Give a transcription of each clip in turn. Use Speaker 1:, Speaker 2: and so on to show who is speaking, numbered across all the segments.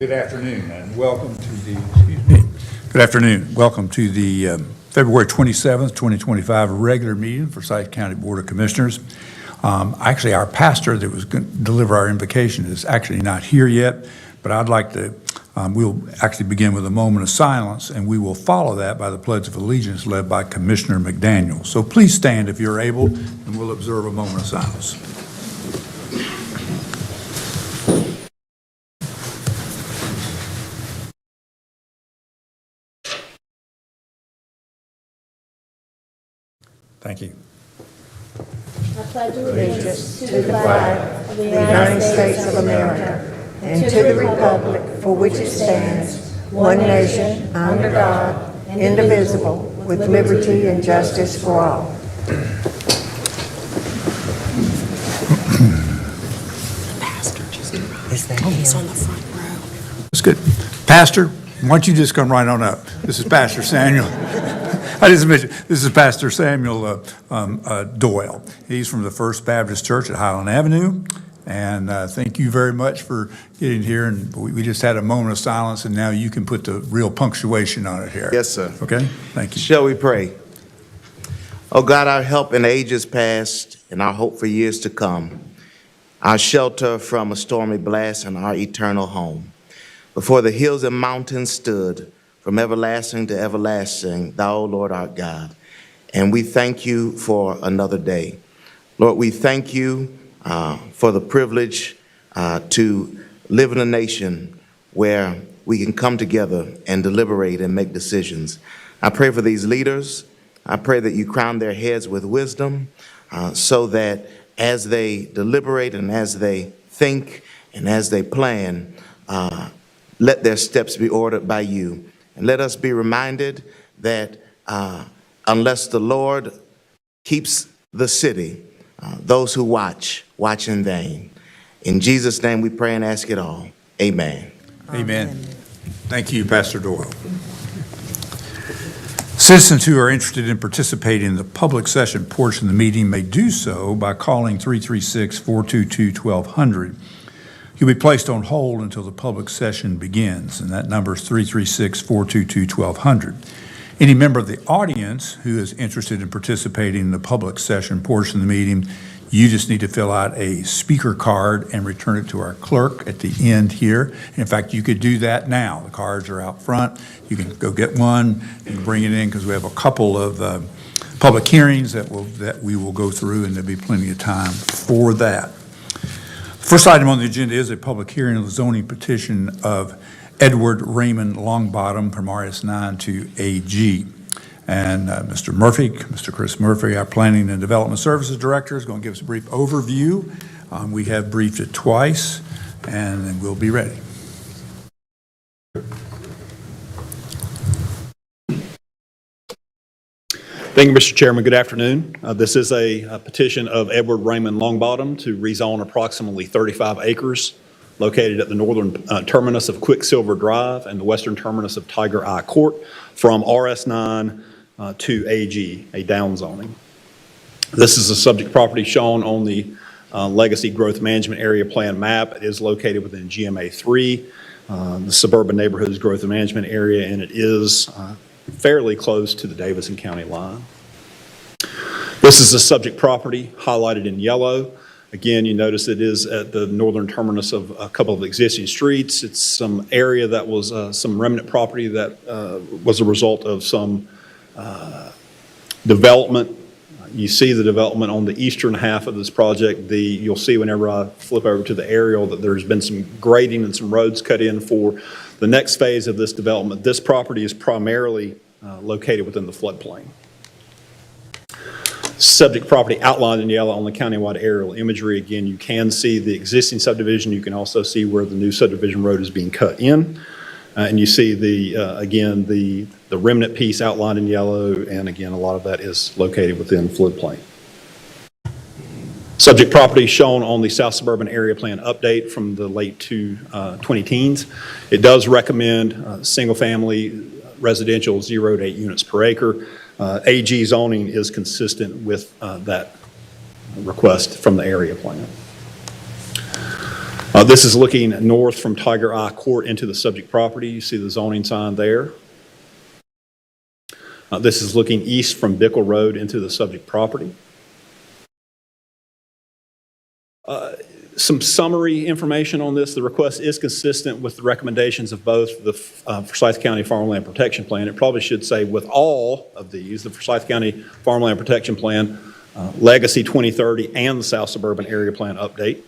Speaker 1: Good afternoon and welcome to the February 27th, 2025 regular meeting for Forsyth County Board of Commissioners. Actually, our pastor that was going to deliver our invocation is actually not here yet, but I'd like to, we'll actually begin with a moment of silence, and we will follow that by the Pledge of Allegiance led by Commissioner McDaniel. So please stand if you're able, and we'll observe a moment of silence. Thank you.
Speaker 2: I pledge allegiance to the flag of the United States of America and to the republic for which it stands, one nation, under God, indivisible, with liberty and justice for all.
Speaker 3: Pastor just arrived. He's on the front row.
Speaker 1: That's good. Pastor, why don't you just come right on up? This is Pastor Samuel. I just mentioned, this is Pastor Samuel Doyle. He's from the First Baptist Church at Highland Avenue. And thank you very much for getting here. And we just had a moment of silence, and now you can put the real punctuation on it here.
Speaker 4: Yes, sir.
Speaker 1: Okay? Thank you.
Speaker 4: Shall we pray? Oh God, our help in ages past and our hope for years to come, our shelter from a stormy blast and our eternal home. Before the hills and mountains stood, from everlasting to everlasting, thou, Lord, art God. And we thank you for another day. Lord, we thank you for the privilege to live in a nation where we can come together and deliberate and make decisions. I pray for these leaders. I pray that you crown their heads with wisdom so that as they deliberate and as they think and as they plan, let their steps be ordered by you. And let us be reminded that unless the Lord keeps the city, those who watch in vain. In Jesus' name we pray and ask it all. Amen.
Speaker 1: Amen. Thank you, Pastor Doyle. Citizens who are interested in participating in the public session portion of the meeting may do so by calling 336-422-1200. You'll be placed on hold until the public session begins, and that number is 336-422-1200. Any member of the audience who is interested in participating in the public session portion of the meeting, you just need to fill out a speaker card and return it to our clerk at the end here. In fact, you could do that now. The cards are out front. You can go get one and bring it in because we have a couple of public hearings that we will go through, and there'll be plenty of time for that. First item on the agenda is a public hearing of the zoning petition of Edward Raymond Longbottom from RS9 to AG. And Mr. Murphy, Mr. Chris Murphy, our Planning and Development Services Director, is going to give us a brief overview. We have briefed it twice, and then we'll be ready.
Speaker 5: Thank you, Mr. Chairman. Good afternoon. This is a petition of Edward Raymond Longbottom to rezone approximately 35 acres located at the northern terminus of Quicksilver Drive and the western terminus of Tiger Eye Court from RS9 to AG, a downzoning. This is a subject property shown on the Legacy Growth Management Area Plan map. It is located within GMA 3, the Suburban Neighborhoods Growth Management Area, and it is fairly close to the Davidson County line. This is a subject property highlighted in yellow. Again, you notice it is at the northern terminus of a couple of existing streets. It's some area that was some remnant property that was a result of some development. You see the development on the eastern half of this project. You'll see whenever I flip over to the aerial that there's been some grading and some roads cut in for the next phase of this development. This property is primarily located within the floodplain. Subject property outlined in yellow on the countywide aerial imagery. Again, you can see the existing subdivision. You can also see where the new subdivision road is being cut in. And you see again, the remnant piece outlined in yellow, and again, a lot of that is located within floodplain. Subject property shown on the South Suburban Area Plan update from the late 2010s. It does recommend single-family residential 0 to 8 units per acre. AG zoning is consistent with that request from the area plan. This is looking north from Tiger Eye Court into the subject property. You see the zoning sign there. This is looking east from Bickle Road into the subject property. Some summary information on this. The request is consistent with the recommendations of both the Forsyth County Farmland Protection Plan. It probably should say with all of these, the Forsyth County Farmland Protection Plan, Legacy 2030, and the South Suburban Area Plan update.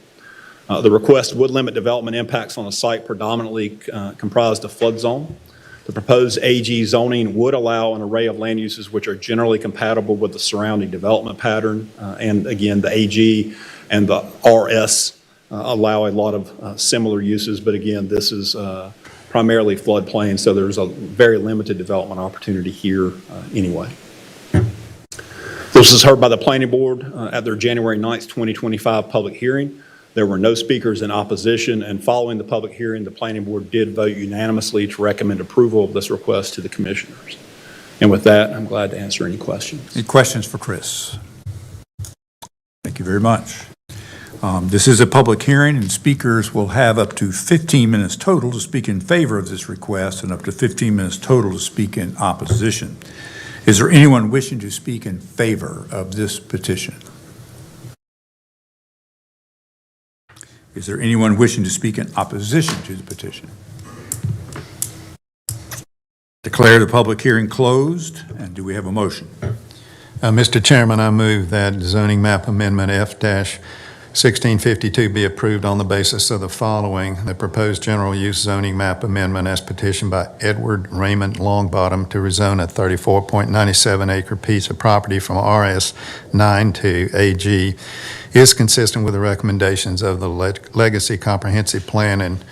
Speaker 5: The request would limit development impacts on a site predominantly comprised of flood zone. The proposed AG zoning would allow an array of land uses which are generally compatible with the surrounding development pattern. And again, the AG and the RS allow a lot of similar uses, but again, this is primarily floodplain, so there's a very limited development opportunity here anyway. This was heard by the Planning Board at their January 9th, 2025 public hearing. There were no speakers in opposition, and following the public hearing, the Planning Board did vote unanimously to recommend approval of this request to the commissioners. And with that, I'm glad to answer any questions.
Speaker 1: Any questions for Chris? Thank you very much. This is a public hearing, and speakers will have up to 15 minutes total to speak in favor of this request and up to 15 minutes total to speak in opposition. Is there anyone wishing to speak in favor of this petition? Is there anyone wishing to speak in opposition to the petition? Declare the public hearing closed, and do we have a motion?
Speaker 6: Mr. Chairman, I move that zoning map amendment F-1652 be approved on the basis of the following. The proposed general use zoning map amendment as petitioned by Edward Raymond Longbottom to rezone a 34.97 acre piece of property from RS9 to AG is consistent with the recommendations of the Legacy Comprehensive Plan and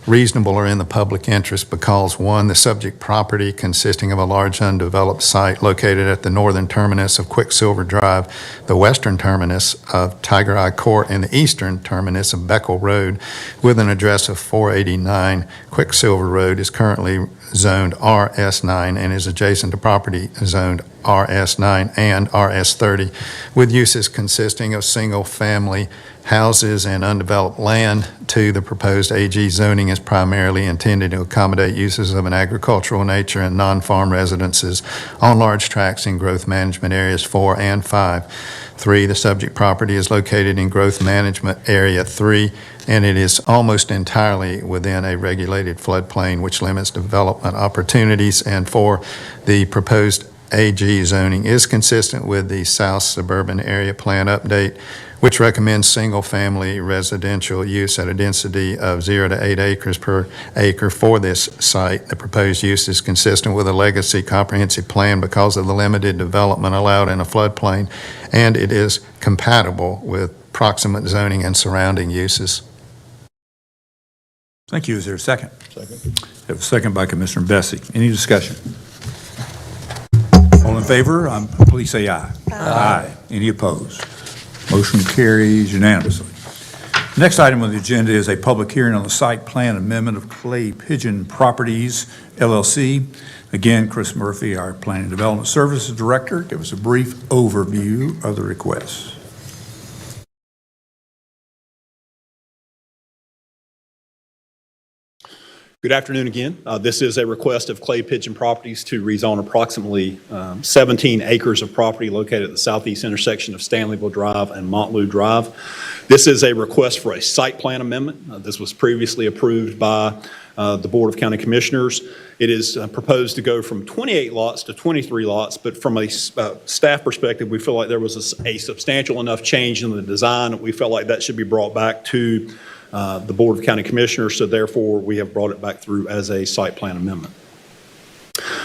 Speaker 6: reasonable or in the public interest because, one, the subject property consisting of a large undeveloped site located at the northern terminus of Quicksilver Drive, the western terminus of Tiger Eye Court, and the eastern terminus of Beckle Road with an address of 489 Quicksilver Road is currently zoned RS9 and is adjacent to property zoned RS9 and RS30 with uses consisting of single-family houses and undeveloped land. Two, the proposed AG zoning is primarily intended to accommodate uses of an agricultural nature and non-farm residences on large tracts in growth management areas 4 and 5. 3, the subject property is located in growth management area 3, and it is almost entirely within a regulated floodplain, which limits development opportunities. And 4, the proposed AG zoning is consistent with the South Suburban Area Plan update, which recommends single-family residential use at a density of 0 to 8 acres per acre for this site. The proposed use is consistent with the Legacy Comprehensive Plan because of the limited development allowed in a floodplain, and it is compatible with proximate zoning and surrounding uses.
Speaker 1: Thank you. Is there a second? Second. Have a second by Commissioner Bessie. Any discussion? All in favor, please say aye. Aye. Any opposed? Motion carries unanimously. The next item on the agenda is a public hearing on the site plan amendment of Clay Pigeon Properties, LLC. Again, Chris Murphy, our Planning and Development Services Director, give us a brief overview of the request.
Speaker 5: Good afternoon again. This is a request of Clay Pigeon Properties to rezone approximately 17 acres of property located at the southeast intersection of Stanleyville Drive and Montlou Drive. This is a request for a site plan amendment. This was previously approved by the Board of County Commissioners. It is proposed to go from 28 lots to 23 lots, but from a staff perspective, we feel like there was a substantial enough change in the design that we felt like that should be brought back to the Board of County Commissioners, so therefore we have brought it back through as a site plan amendment.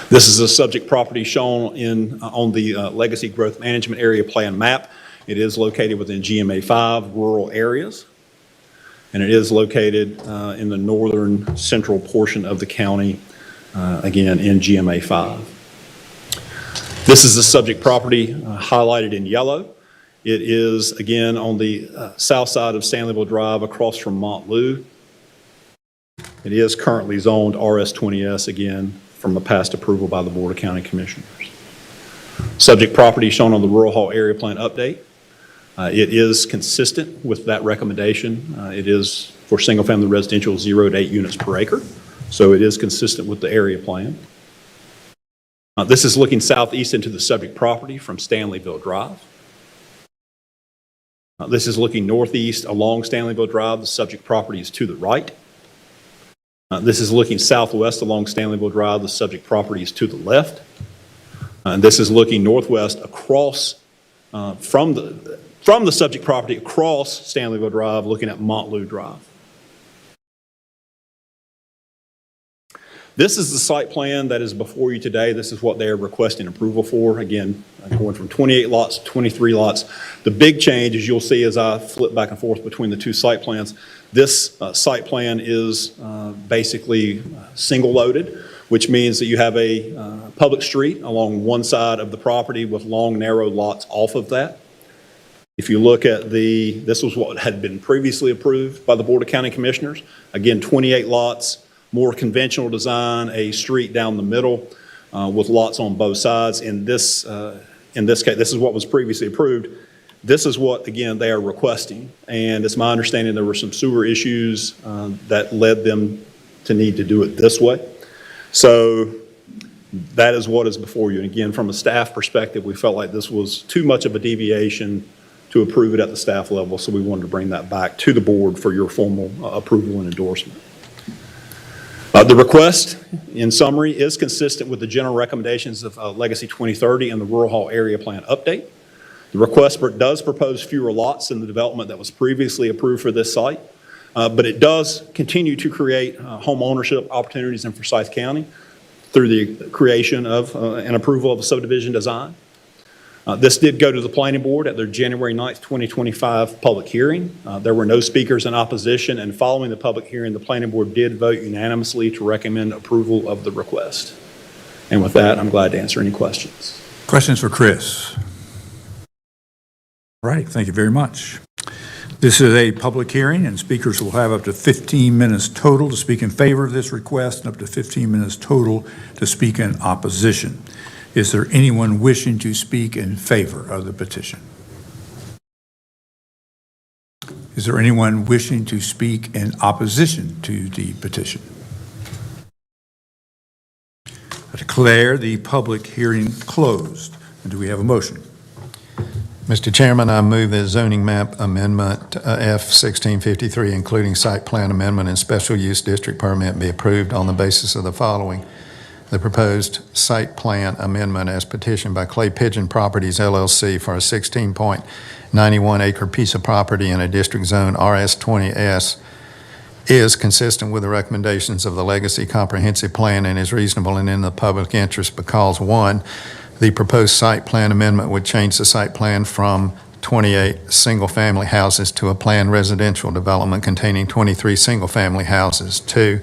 Speaker 5: This is a subject property shown on the Legacy Growth Management Area Plan map. It is located within GMA 5 rural areas, and it is located in the northern central portion of the county, again in GMA 5. This is the subject property highlighted in yellow. It is, again, on the south side of Stanleyville Drive across from Montlou. It is currently zoned RS20S, again, from a past approval by the Board of County Commissioners. Subject property shown on the Rural Hall Area Plan update. It is consistent with that recommendation. It is for single-family residential 0 to 8 units per acre, so it is consistent with the area plan. This is looking southeast into the subject property from Stanleyville Drive. This is looking northeast along Stanleyville Drive. The subject property is to the right. This is looking southwest along Stanleyville Drive. The subject property is to the left. And this is looking northwest across from the subject property across Stanleyville Drive, looking at Montlou Drive. This is the site plan that is before you today. This is what they're requesting approval for. Again, going from 28 lots to 23 lots. The big change, as you'll see as I flip back and forth between the two site plans, this site plan is basically single-loaded, which means that you have a public street along one side of the property with long, narrow lots off of that. If you look at this was what had been previously approved by the Board of County Commissioners. Again, 28 lots. More conventional design, a street down the middle with lots on both sides. In this case, this is what was previously approved. This is what, again, they are requesting. And it's my understanding there were some sewer issues that led them to need to do it this way. So that is what is before you. And again, from a staff perspective, we felt like this was too much of a deviation to approve it at the staff level. So we wanted to bring that back to the board for your formal approval and endorsement. The request, in summary, is consistent with the general recommendations of Legacy 2030 and the Rural Hall Area Plan update. The request does propose fewer lots than the development that was previously approved for this site, but it does continue to create home ownership opportunities in Forsyth County through the creation of and approval of a subdivision design. This did go to the Planning Board at their January 9th, 2025 public hearing. There were no speakers in opposition, and following the public hearing, the Planning Board did vote unanimously to recommend approval of the request. And with that, I'm glad to answer any questions.
Speaker 1: Questions for Chris? All right, thank you very much. This is a public hearing, and speakers will have up to 15 minutes total to speak in favor of this request and up to 15 minutes total to speak in opposition. Is there anyone wishing to speak in favor of the petition? Is there anyone wishing to speak in opposition to the petition? I declare the public hearing closed. And do we have a motion?
Speaker 6: Mr. Chairman, I move that zoning map amendment F-1653, including site plan amendment and special use district permit, be approved on the basis of the following. The proposed site plan amendment as petitioned by Clay Pigeon Properties, LLC for a 16.91 acre piece of property in a district zone RS20S is consistent with the recommendations of the Legacy Comprehensive Plan and is reasonable and in the public interest because, one, the proposed site plan amendment would change the site plan from 28 single-family houses to a planned residential development containing 23 single-family houses. Two,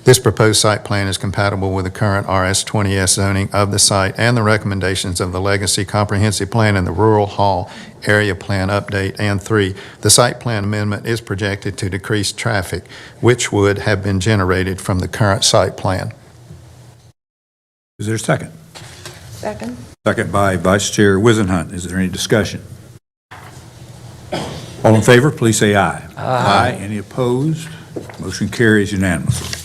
Speaker 6: this proposed site plan is compatible with the current RS20S zoning of the site and the recommendations of the Legacy Comprehensive Plan and the Rural Hall Area Plan update. And three, the site plan amendment is projected to decrease traffic, which would have been generated from the current site plan.
Speaker 1: Is there a second?
Speaker 2: Second.
Speaker 1: Second by Vice Chair Wizenhunt. Is there any discussion? All in favor, please say aye. Aye. Any opposed? Motion carries unanimously.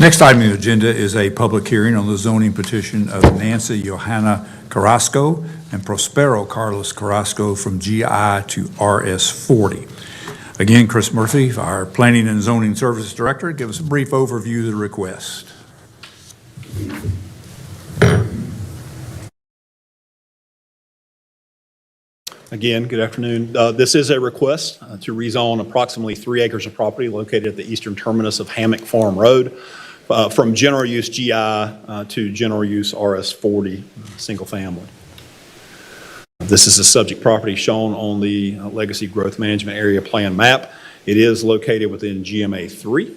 Speaker 1: Next item on the agenda is a public hearing on the zoning petition of Nancy Johanna Carrasco and Prospero Carlos Carrasco from GI to RS40. Again, Chris Murphy, our Planning and Zoning Services Director, give us a brief overview of the request.
Speaker 5: Again, good afternoon. This is a request to rezone approximately 3 acres of property located at the eastern terminus of Hammock Farm Road from general use GI to general use RS40, single family. This is the subject property shown on the Legacy Growth Management Area Plan map. It is located within GMA 3.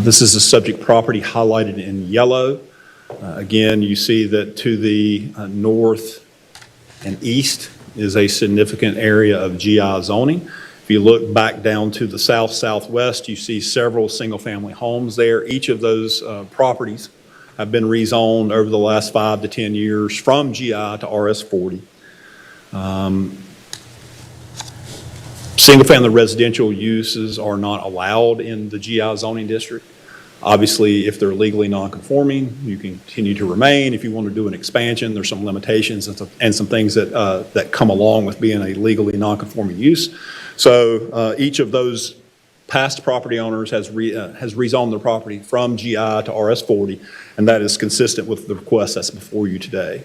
Speaker 5: This is the subject property highlighted in yellow. Again, you see that to the north and east is a significant area of GI zoning. If you look back down to the south-southwest, you see several single-family homes there. Each of those properties have been rezoned over the last 5 to 10 years from GI to RS40. Single-family residential uses are not allowed in the GI zoning district. Obviously, if they're legally non-conforming, you can continue to remain. If you want to do an expansion, there's some limitations and some things that come along with being a legally non-conforming use. So each of those past property owners has rezoned their property from GI to RS40, and that is consistent with the request that's before you today.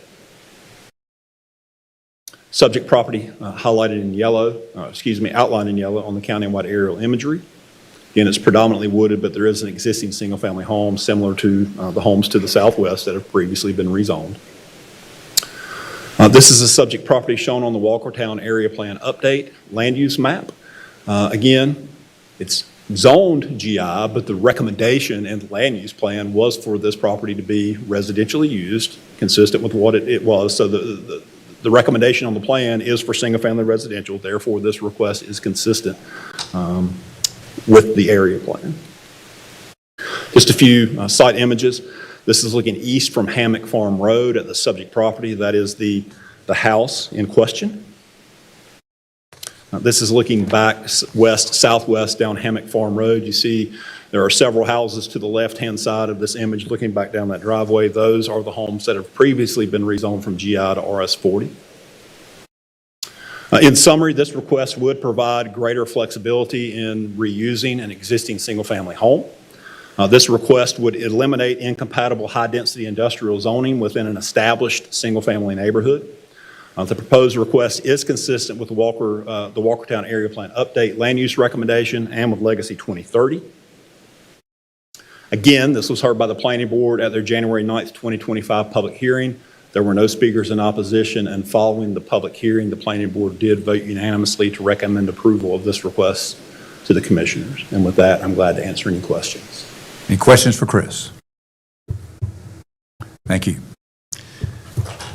Speaker 5: Subject property highlighted in yellow, outlined in yellow on the countywide aerial imagery. Again, it's predominantly wooded, but there is an existing single-family home similar to the homes to the southwest that have previously been rezoned. This is a subject property shown on the Walkertown Area Plan Update Land Use Map. Again, it's zoned GI, but the recommendation in the land use plan was for this property to be residentially used, consistent with what it was. So the recommendation on the plan is for single-family residential, therefore this request is consistent with the area plan. Just a few site images. This is looking east from Hammock Farm Road at the subject property. That is the house in question. This is looking back southwest down Hammock Farm Road. You see there are several houses to the left-hand side of this image looking back down that driveway. Those are the homes that have previously been rezoned from GI to RS40. In summary, this request would provide greater flexibility in reusing an existing single-family home. This request would eliminate incompatible high-density industrial zoning within an established single-family neighborhood. The proposed request is consistent with the Walkertown Area Plan Update Land Use Recommendation and with Legacy 2030. Again, this was heard by the Planning Board at their January 9th, 2025 public hearing. There were no speakers in opposition, and following the public hearing, the Planning Board did vote unanimously to recommend approval of this request to the Commissioners. And with that, I'm glad to answer any questions.
Speaker 1: Any questions for Chris? Thank you.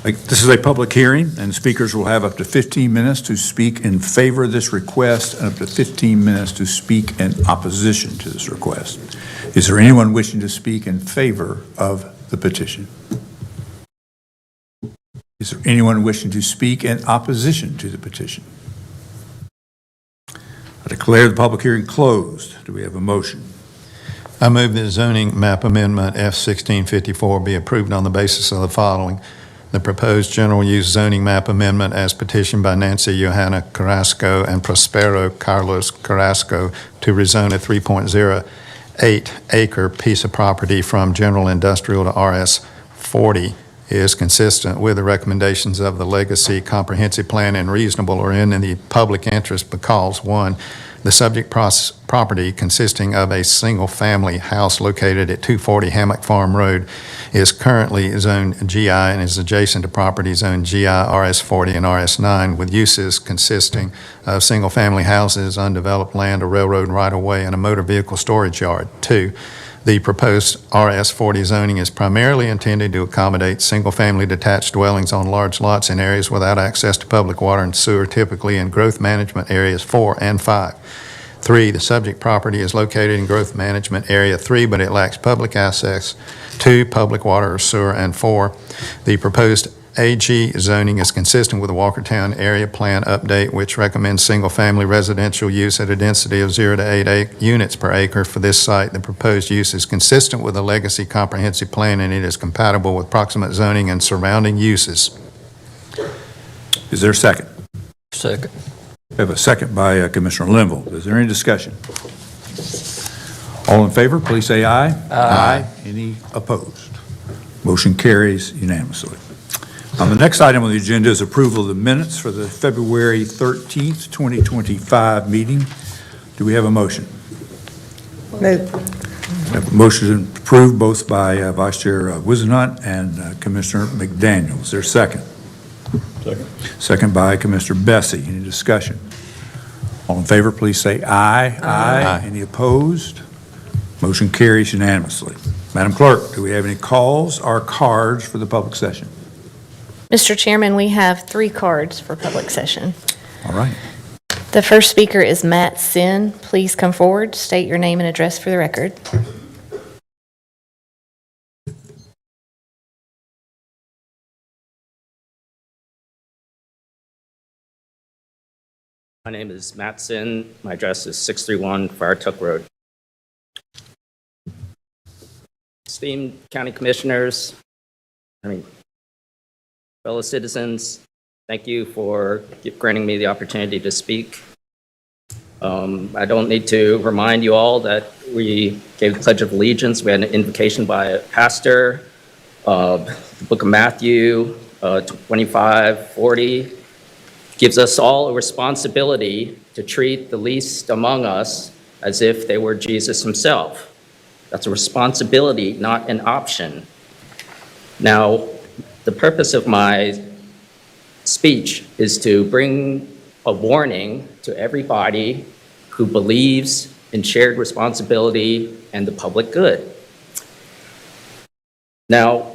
Speaker 1: This is a public hearing, and speakers will have up to 15 minutes to speak in favor of this request and up to 15 minutes to speak in opposition to this request. Is there anyone wishing to speak in favor of the petition? Is there anyone wishing to speak in opposition to the petition? I declare the public hearing closed. Do we have a motion?
Speaker 6: I move that zoning map amendment F-1654 be approved on the basis of the following. The proposed general use zoning map amendment as petitioned by Nancy Johanna Carrasco and Prospero Carlos Carrasco to rezone a 3.08 acre piece of property from general industrial to RS40 is consistent with the recommendations of the Legacy Comprehensive Plan and reasonable or in the public interest because, one, the subject property consisting of a single-family house located at 240 Hammock Farm Road is currently zoned GI and is adjacent to property zoned GI, RS40, and RS9 with uses consisting of single-family houses, undeveloped land, a railroad right-of-way, and a motor vehicle storage yard. Two, the proposed RS40 zoning is primarily intended to accommodate single-family detached dwellings on large lots in areas without access to public water and sewer, typically in growth management areas 4 and 5. 3, the subject property is located in growth management area 3, but it lacks public access to public water or sewer. And 4, the proposed AG zoning is consistent with the Walkertown Area Plan Update, which recommends single-family residential use at a density of 0 to 8 units per acre for this site. The proposed use is consistent with the Legacy Comprehensive Plan, and it is compatible with proximate zoning and surrounding uses.
Speaker 1: Is there a second?
Speaker 7: Second.
Speaker 1: We have a second by Commissioner Linville. Is there any discussion? All in favor, please say aye. Aye. Any opposed? Motion carries unanimously. The next item on the agenda is approval of the minutes for the February 13th, 2025 meeting. Do we have a motion?
Speaker 2: Move.
Speaker 1: We have a motion approved both by Vice Chair Wisenhunt and Commissioner McDaniel. Is there a second?
Speaker 5: Second.
Speaker 1: Second by Commissioner Bessie. Any discussion? All in favor, please say aye. Aye. Any opposed? Motion carries unanimously. Madam Clerk, do we have any calls or cards for the public session?
Speaker 8: Mr. Chairman, we have 3 cards for public session.
Speaker 1: All right.
Speaker 8: The first speaker is Matt Sin. Please come forward, state your name and address for the record.
Speaker 7: My name is Matt Sin. My address is 631 Firetuck Road. Esteemed county commissioners, fellow citizens, thank you for granting me the opportunity to speak. I don't need to remind you all that we gave the Pledge of Allegiance. We had an invocation by a pastor. The book of Matthew 25:40 gives us all a responsibility to treat the least among us as if they were Jesus himself. That's a responsibility, not an option. Now, the purpose of my speech is to bring a warning to everybody who believes in shared responsibility and the public good. Now,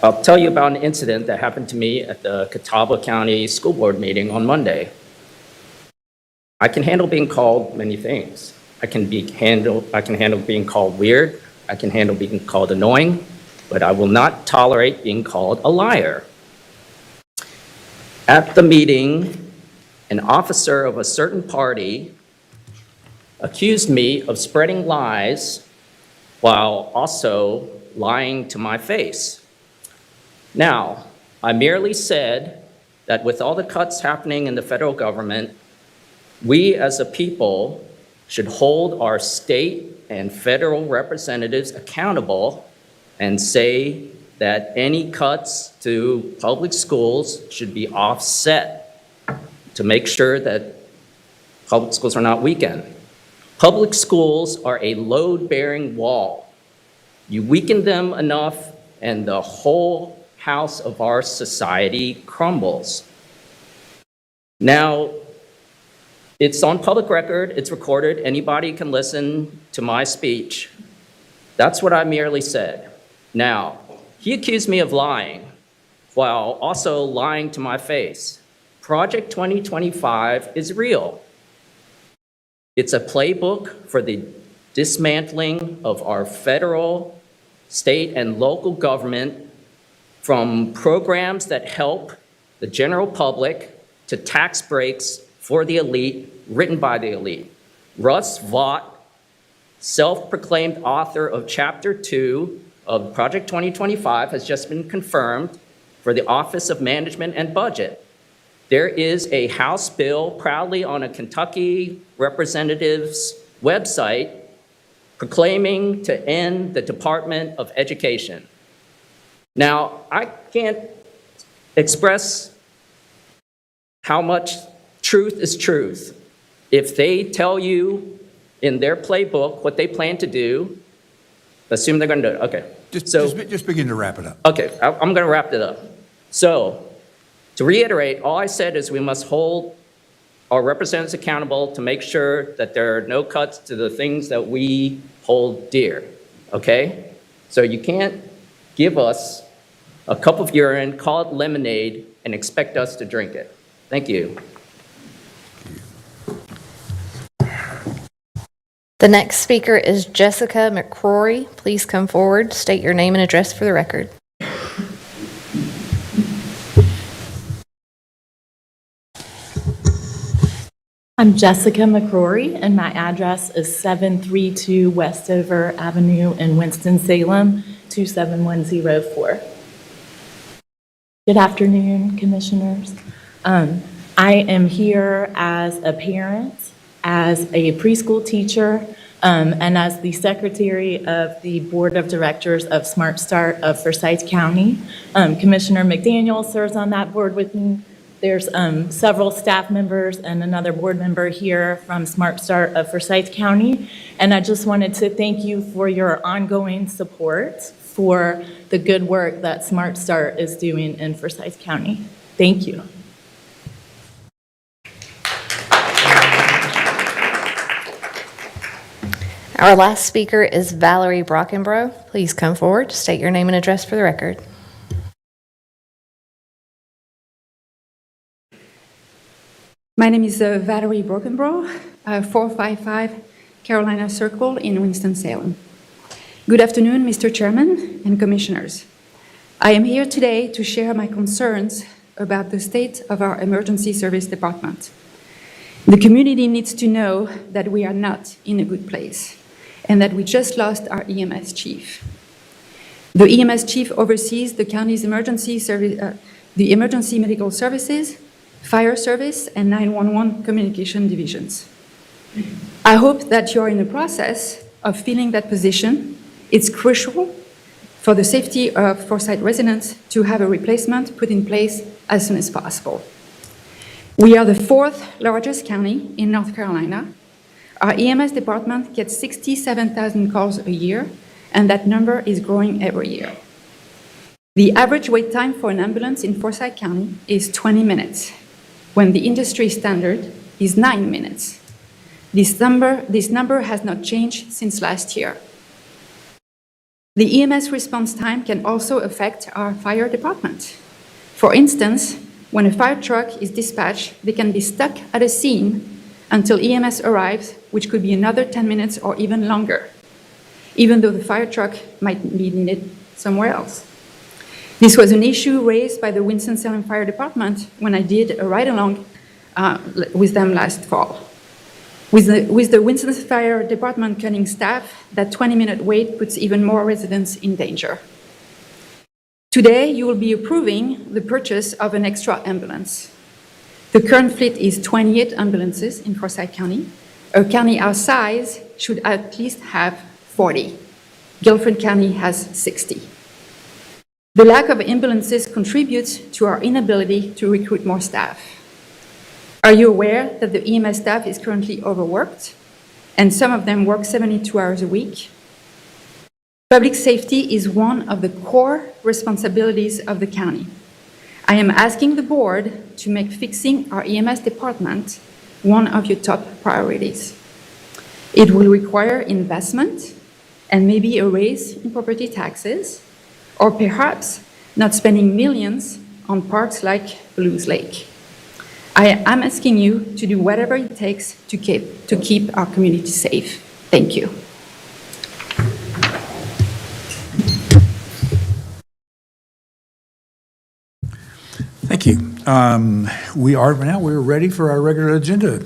Speaker 7: I'll tell you about an incident that happened to me at the Catawba County School Board meeting on Monday. I can handle being called many things. I can handle being called weird. I can handle being called annoying, but I will not tolerate being called a liar. At the meeting, an officer of a certain party accused me of spreading lies while also lying to my face. Now, I merely said that with all the cuts happening in the federal government, we as a people should hold our state and federal representatives accountable and say that any cuts to public schools should be offset to make sure that public schools are not weakened. Public schools are a load-bearing wall. You weaken them enough and the whole house of our society crumbles. Now, it's on public record, it's recorded, anybody can listen to my speech. That's what I merely said. Now, he accused me of lying while also lying to my face. Project 2025 is real. It's a playbook for the dismantling of our federal, state, and local government, from programs that help the general public to tax breaks for the elite, written by the elite. Russ Vought, self-proclaimed author of Chapter 2 of Project 2025, has just been confirmed for the Office of Management and Budget. There is a House bill proudly on a Kentucky representative's website proclaiming to end the Department of Education. Now, I can't express how much truth is truth. If they tell you in their playbook what they plan to do, assume they're going to do it. Okay.
Speaker 1: Just begin to wrap it up.
Speaker 7: Okay, I'm going to wrap it up. So, to reiterate, all I said is we must hold our representatives accountable to make sure that there are no cuts to the things that we hold dear, okay? So you can't give us a cup of urine, call it lemonade, and expect us to drink it. Thank you.
Speaker 8: The next speaker is Jessica McCrory. Please come forward, state your name and address for the record.
Speaker 9: I'm Jessica McCrory, and my address is 732 Westover Avenue in Winston-Salem, 27104. Good afternoon, commissioners. I am here as a parent, as a preschool teacher, and as the secretary of the board of directors of Smart Start of Forsyth County. Commissioner McDaniel serves on that board with me. There's several staff members and another board member here from Smart Start of Forsyth County. And I just wanted to thank you for your ongoing support for the good work that Smart Start is doing in Forsyth County. Thank you.
Speaker 8: Our last speaker is Valerie Brockenbrough. Please come forward, state your name and address for the record.
Speaker 10: My name is Valerie Brockenbrough, 455 Carolina Circle in Winston-Salem. Good afternoon, Mr. Chairman and Commissioners. I am here today to share my concerns about the state of our emergency service department. The community needs to know that we are not in a good place and that we just lost our EMS chief. The EMS chief oversees the county's emergency medical services, fire service, and 911 communication divisions. I hope that you're in the process of filling that position. It's crucial for the safety of Forsyth residents to have a replacement put in place as soon as possible. We are the fourth largest county in North Carolina. Our EMS department gets 67,000 calls a year, and that number is growing every year. The average wait time for an ambulance in Forsyth County is 20 minutes, when the industry standard is 9 minutes. This number has not changed since last year. The EMS response time can also affect our fire department. For instance, when a fire truck is dispatched, they can be stuck at a scene until EMS arrives, which could be another 10 minutes or even longer, even though the fire truck might be needed somewhere else. This was an issue raised by the Winston-Salem Fire Department when I did a ride-along with them last fall. With the Winston Fire Department cutting staff, that 20-minute wait puts even more residents in danger. Today, you will be approving the purchase of an extra ambulance. The current fleet is 28 ambulances in Forsyth County. A county our size should at least have 40. Guilford County has 60. The lack of ambulances contributes to our inability to recruit more staff. Are you aware that the EMS staff is currently overworked, and some of them work 72 hours a week? Public safety is one of the core responsibilities of the county. I am asking the board to make fixing our EMS department one of your top priorities. It will require investment and maybe a raise in property taxes, or perhaps not spending millions on parks like Blues Lake. I am asking you to do whatever it takes to keep our community safe. Thank you.
Speaker 1: Thank you. We're ready for our regular agenda,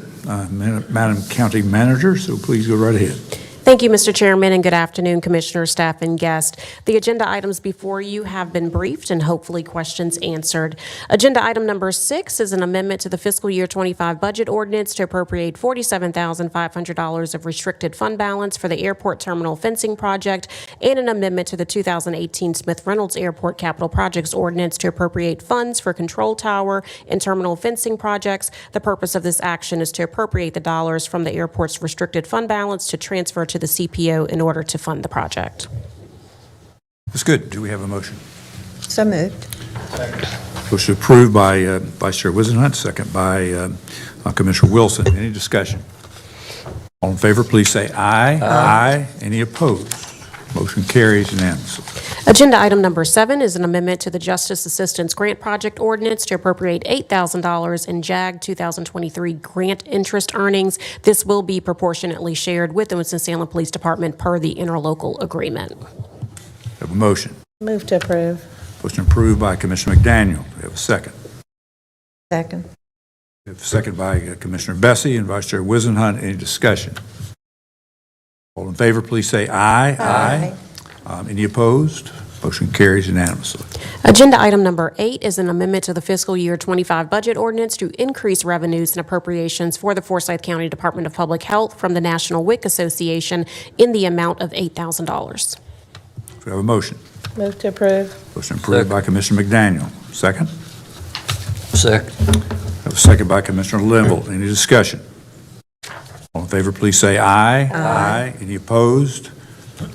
Speaker 1: Madam County Manager, so please go right ahead.
Speaker 3: Thank you, Mr. Chairman, and good afternoon, Commissioner, staff, and guests. The agenda items before you have been briefed and hopefully questions answered. Agenda item number 6 is an amendment to the fiscal year 25 budget ordinance to appropriate $47,500 of restricted fund balance for the airport terminal fencing project, and an amendment to the 2018 Smith Reynolds Airport Capital Projects Ordinance to appropriate funds for control tower and terminal fencing projects. The purpose of this action is to appropriate the dollars from the airport's restricted fund balance to transfer to the CPO in order to fund the project.
Speaker 1: That's good. Do we have a motion?
Speaker 2: So moved.
Speaker 1: Motion approved by Vice Chair Wizenhunt, second by Commissioner Wilson. Any discussion? All in favor, please say aye. Aye. Any opposed? Motion carries unanimously.
Speaker 3: Agenda item number 7 is an amendment to the Justice Assistance Grant Project Ordinance to appropriate $8,000 in JAG 2023 grant interest earnings. This will be proportionately shared with the Winston-Salem Police Department per the interlocal agreement.
Speaker 1: Have a motion.
Speaker 2: Move to approve.
Speaker 1: Motion approved by Commissioner McDaniel. Do we have a second?
Speaker 2: Second.
Speaker 1: We have a second by Commissioner Bessie and Vice Chair Wizenhunt. Any discussion? All in favor, please say aye.
Speaker 2: Aye.
Speaker 1: Any opposed? Motion carries unanimously.
Speaker 3: Agenda item number 8 is an amendment to the fiscal year 25 budget ordinance to increase revenues and appropriations for the Forsyth County Department of Public Health from the National WIC Association in the amount of $8,000.
Speaker 1: Do we have a motion?
Speaker 2: Move to approve.
Speaker 1: Motion approved by Commissioner McDaniel. Second?
Speaker 11: Second.
Speaker 1: We have a second by Commissioner Linville. Any discussion? All in favor, please say aye. Aye. Any opposed?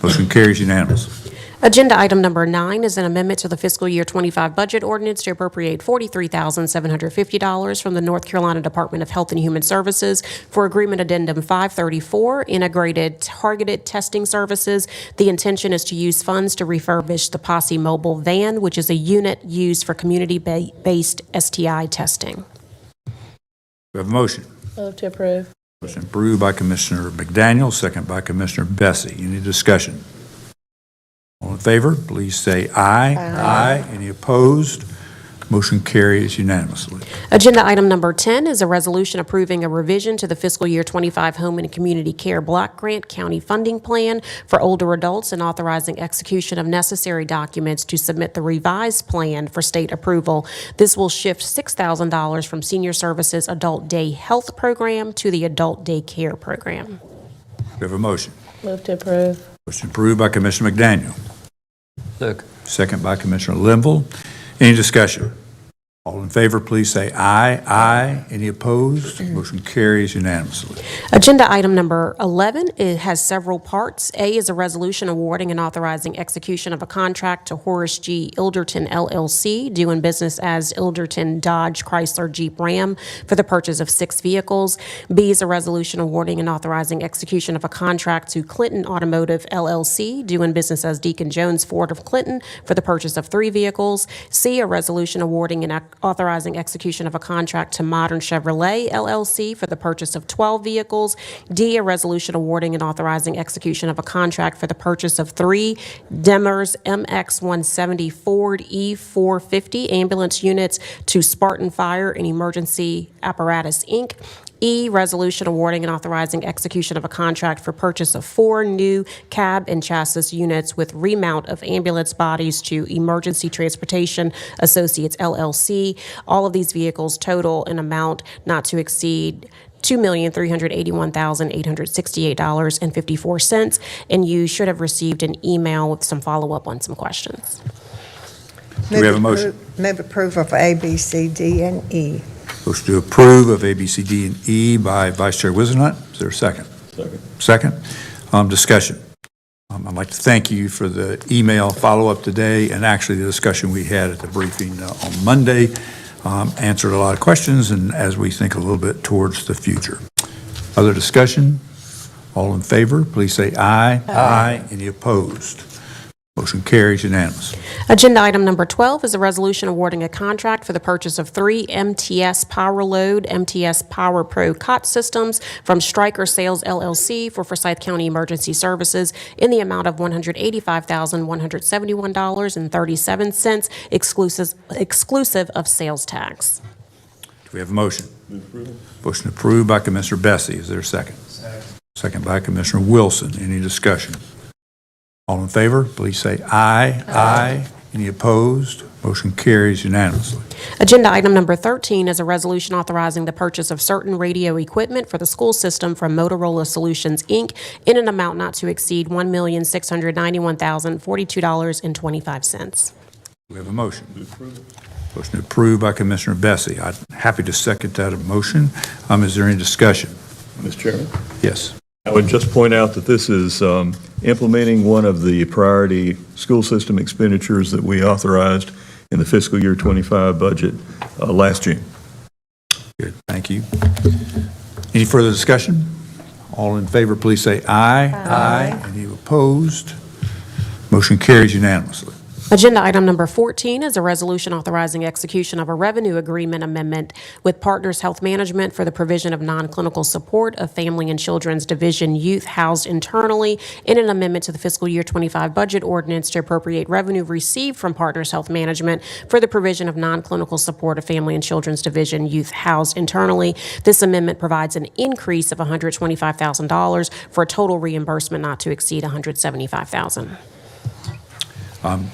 Speaker 1: Motion carries unanimously.
Speaker 3: Agenda item number 9 is an amendment to the fiscal year 25 budget ordinance to appropriate $43,750 from the North Carolina Department of Health and Human Services for Agreement Addendum 534, Integrated Targeted Testing Services. The intention is to use funds to refurbish the Posse mobile van, which is a unit used for community-based STI testing.
Speaker 1: We have a motion.
Speaker 2: Move to approve.
Speaker 1: Motion approved by Commissioner McDaniel, second by Commissioner Bessie. Any discussion? All in favor, please say aye. Aye. Any opposed? Motion carries unanimously.
Speaker 3: Agenda item number 10 is a resolution approving a revision to the fiscal year 25 Home and Community Care Block Grant County Funding Plan for older adults and authorizing execution of necessary documents to submit the revised plan for state approval. This will shift $6,000 from Senior Services Adult Day Health Program to the Adult Day Care Program.
Speaker 1: Do we have a motion?
Speaker 9: Move to approve.
Speaker 1: Motion approved by Commissioner McDaniel.
Speaker 11: Second.
Speaker 1: Second by Commissioner Linville. Any discussion? All in favor, please say aye. Aye. Any opposed? Motion carries unanimously.
Speaker 3: Agenda item number 11, it has several parts. A is a resolution awarding and authorizing execution of a contract to Horace G. Ilderton LLC, doing business as Ilderton Dodge Chrysler Jeep Ram, for the purchase of 6 vehicles. B is a resolution awarding and authorizing execution of a contract to Clinton Automotive LLC, doing business as Deacon Jones Ford of Clinton, for the purchase of 3 vehicles. C, a resolution awarding and authorizing execution of a contract to Modern Chevrolet LLC for the purchase of 12 vehicles. D, a resolution awarding and authorizing execution of a contract for the purchase of 3 Demers MX-170 Ford E450 ambulance units to Spartan Fire and Emergency Apparatus, Inc. E, resolution awarding and authorizing execution of a contract for purchase of 4 new cab and chassis units with remount of ambulance bodies to Emergency Transportation Associates LLC. All of these vehicles total an amount not to exceed $2,381,868.54, and you should have received an email with some follow-up on some questions.
Speaker 1: Do we have a motion?
Speaker 2: Move approval of A, B, C, D, and E.
Speaker 1: Motion to approve of A, B, C, D, and E by Vice Chair Wizenhut. Is there a second? Second. Discussion. I'd like to thank you for the email follow-up today, and actually the discussion we had at the briefing on Monday answered a lot of questions, and as we think a little bit towards the future. Other discussion? All in favor, please say aye. Aye. Any opposed? Motion carries unanimously.
Speaker 3: Agenda item number 12 is a resolution awarding a contract for the purchase of 3 MTS Power Load MTS Power Pro cot systems from Stryker Sales LLC for Forsyth County Emergency Services in the amount of $185,171.37, exclusive of sales tax.
Speaker 1: Do we have a motion? Motion approved by Commissioner Bessie. Is there a second? Second by Commissioner Wilson. Any discussion? All in favor, please say aye. Aye. Any opposed? Motion carries unanimously.
Speaker 3: Agenda item number 13 is a resolution authorizing the purchase of certain radio equipment for the school system from Motorola Solutions, Inc. in an amount not to exceed $1,691,042.25.
Speaker 1: We have a motion. Motion approved by Commissioner Bessie. I'm happy to second that motion. Is there any discussion?
Speaker 12: Mr. Chairman,
Speaker 1: Yes.
Speaker 12: I would just point out that this is implementing one of the priority school system expenditures that we authorized in the fiscal year 25 budget last June.
Speaker 1: Good, thank you. Any further discussion? All in favor, please say aye. Aye. Any opposed? Motion carries unanimously.
Speaker 3: Agenda item number 14 is a resolution authorizing execution of a revenue agreement amendment with Partners Health Management for the provision of non-clinical support of Family and Children's Division youth housed internally in an amendment to the fiscal year 25 budget ordinance to appropriate revenue received from Partners Health Management for the provision of non-clinical support of Family and Children's Division youth housed internally. This amendment provides an increase of $125,000 for a total reimbursement not to exceed $175,000.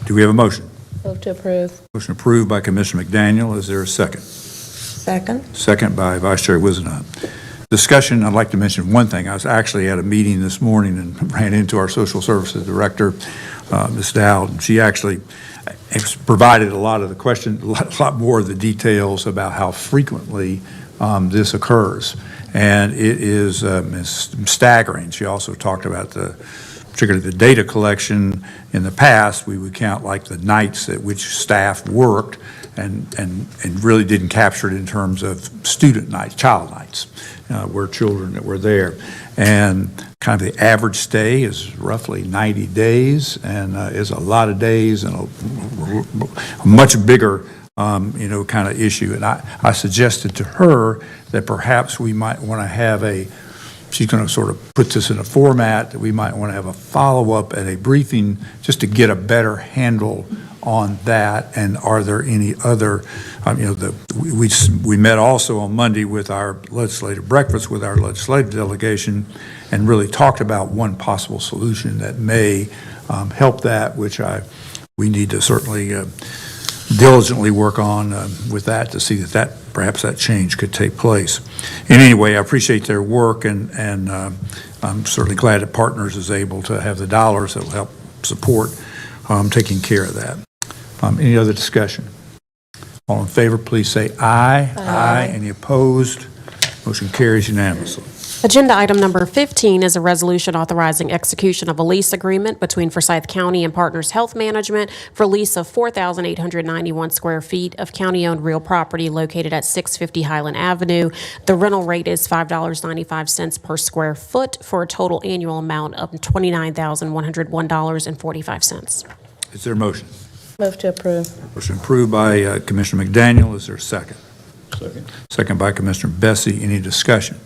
Speaker 1: Do we have a motion?
Speaker 9: Move to approve.
Speaker 1: Motion approved by Commissioner McDaniel. Is there a second?
Speaker 2: Second.
Speaker 1: Second by Vice Chair Wizenhut. Discussion, I'd like to mention one thing. I was actually at a meeting this morning and ran into our Social Services Director, Ms. Dowd, and she actually provided a lot of the questions, a lot more of the details about how frequently this occurs. And it is staggering. She also talked about particularly the data collection. In the past, we would count like the nights at which staff worked and really didn't capture it in terms of student nights, child nights, where children that were there. And kind of the average stay is roughly 90 days and is a lot of days and a much bigger kind of issue. And I suggested to her that perhaps we might want to have she's going to sort of put this in a format that we might want to have a follow-up at a briefing just to get a better handle on that? And are there any other, we met also on Monday with our legislative breakfast with our legislative delegation and really talked about one possible solution that may help that, which we need to certainly diligently work on with that to see that perhaps that change could take place. And anyway, I appreciate their work, and I'm certainly glad that Partners is able to have the dollars that will help support taking care of that. Any other discussion? All in favor, please say aye. Aye. Any opposed? Motion carries unanimously.
Speaker 3: Agenda item number 15 is a resolution authorizing execution of a lease agreement between Forsyth County and Partners Health Management for lease of 4,891 square feet of county-owned real property located at 650 Highland Avenue. The rental rate is $5.95 per square foot for a total annual amount of $29,101.45.
Speaker 1: Is there a motion?
Speaker 2: Move to approve.
Speaker 1: Motion approved by Commissioner McDaniel. Is there a second?
Speaker 12: Second.
Speaker 1: Second by Commissioner Bessie. Any discussion?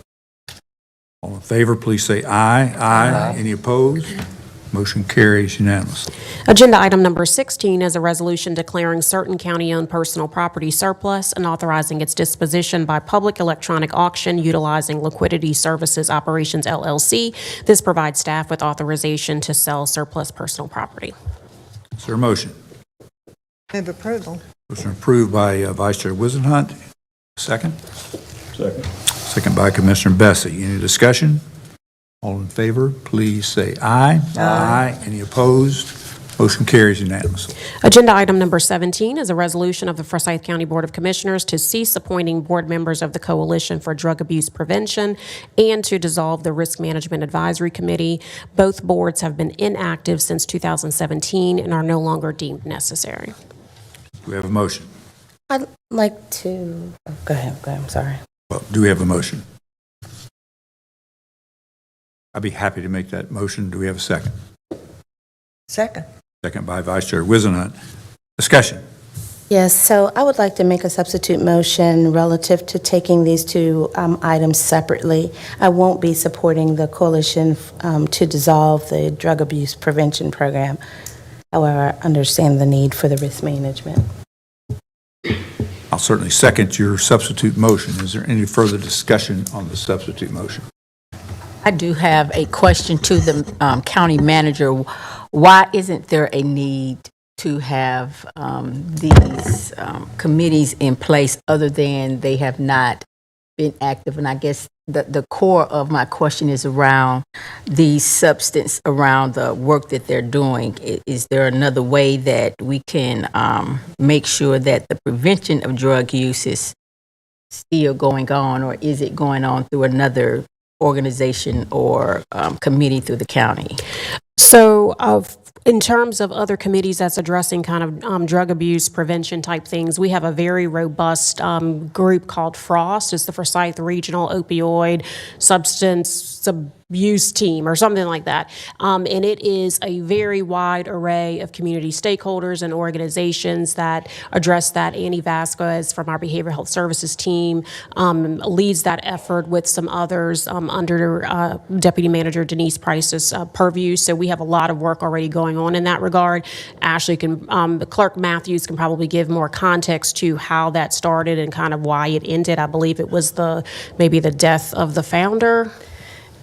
Speaker 1: All in favor, please say aye. Aye. Any opposed? Motion carries unanimously.
Speaker 3: Agenda item number 16 is a resolution declaring certain county-owned personal property surplus and authorizing its disposition by public electronic auction utilizing Liquidity Services Operations, LLC. This provides staff with authorization to sell surplus personal property.
Speaker 1: Is there a motion?
Speaker 2: Move approval.
Speaker 1: Motion approved by Vice Chair Wizenhunt. Second?
Speaker 12: Second.
Speaker 1: Second by Commissioner Bessie. Any discussion? All in favor, please say aye. Aye. Any opposed? Motion carries unanimously.
Speaker 3: Agenda item number 17 is a resolution of the Forsyth County Board of Commissioners to cease appointing board members of the Coalition for Drug Abuse Prevention and to dissolve the Risk Management Advisory Committee. Both boards have been inactive since 2017 and are no longer deemed necessary.
Speaker 1: Do we have a motion?
Speaker 2: I'd like to, go ahead, I'm sorry.
Speaker 1: Well, do we have a motion? I'd be happy to make that motion. Do we have a second?
Speaker 2: Second.
Speaker 1: Second by Vice Chair Wizenhunt. Discussion.
Speaker 13: Yes, so I would like to make a substitute motion relative to taking these two items separately. I won't be supporting the coalition to dissolve the drug abuse prevention program. However, I understand the need for the risk management.
Speaker 1: I'll certainly second your substitute motion. Is there any further discussion on the substitute motion?
Speaker 14: I do have a question to the county manager. Why isn't there a need to have these committees in place other than they have not been active? And I guess the core of my question is around the substance around the work that they're doing. Is there another way that we can make sure that the prevention of drug use is still going on, or is it going on through another organization or committee through the county?
Speaker 3: So in terms of other committees that's addressing kind of drug abuse prevention type things, we have a very robust group called FROST. It's the Forsyth Regional Opioid Substance Abuse Team or something like that. And it is a very wide array of community stakeholders and organizations that address that. Annie Vasquez from our Behavioral Health Services team leads that effort with some others under Deputy Manager Denise Price's purview. So we have a lot of work already going on in that regard. Ashley can, Clerk Matthews can probably give more context to how that started and kind of why it ended. I believe it was maybe the death of the founder.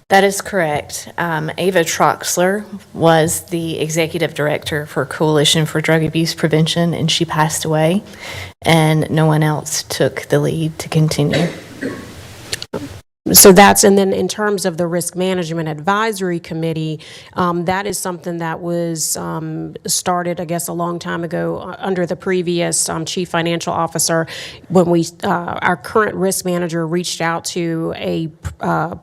Speaker 8: That is correct. Ava Troxler was the executive director for Coalition for Drug Abuse Prevention, and she passed away, and no one else took the lead to continue.
Speaker 3: So and then in terms of the Risk Management Advisory Committee, that is something that was started, I guess, a long time ago under the previous Chief Financial Officer. When our current risk manager reached out to a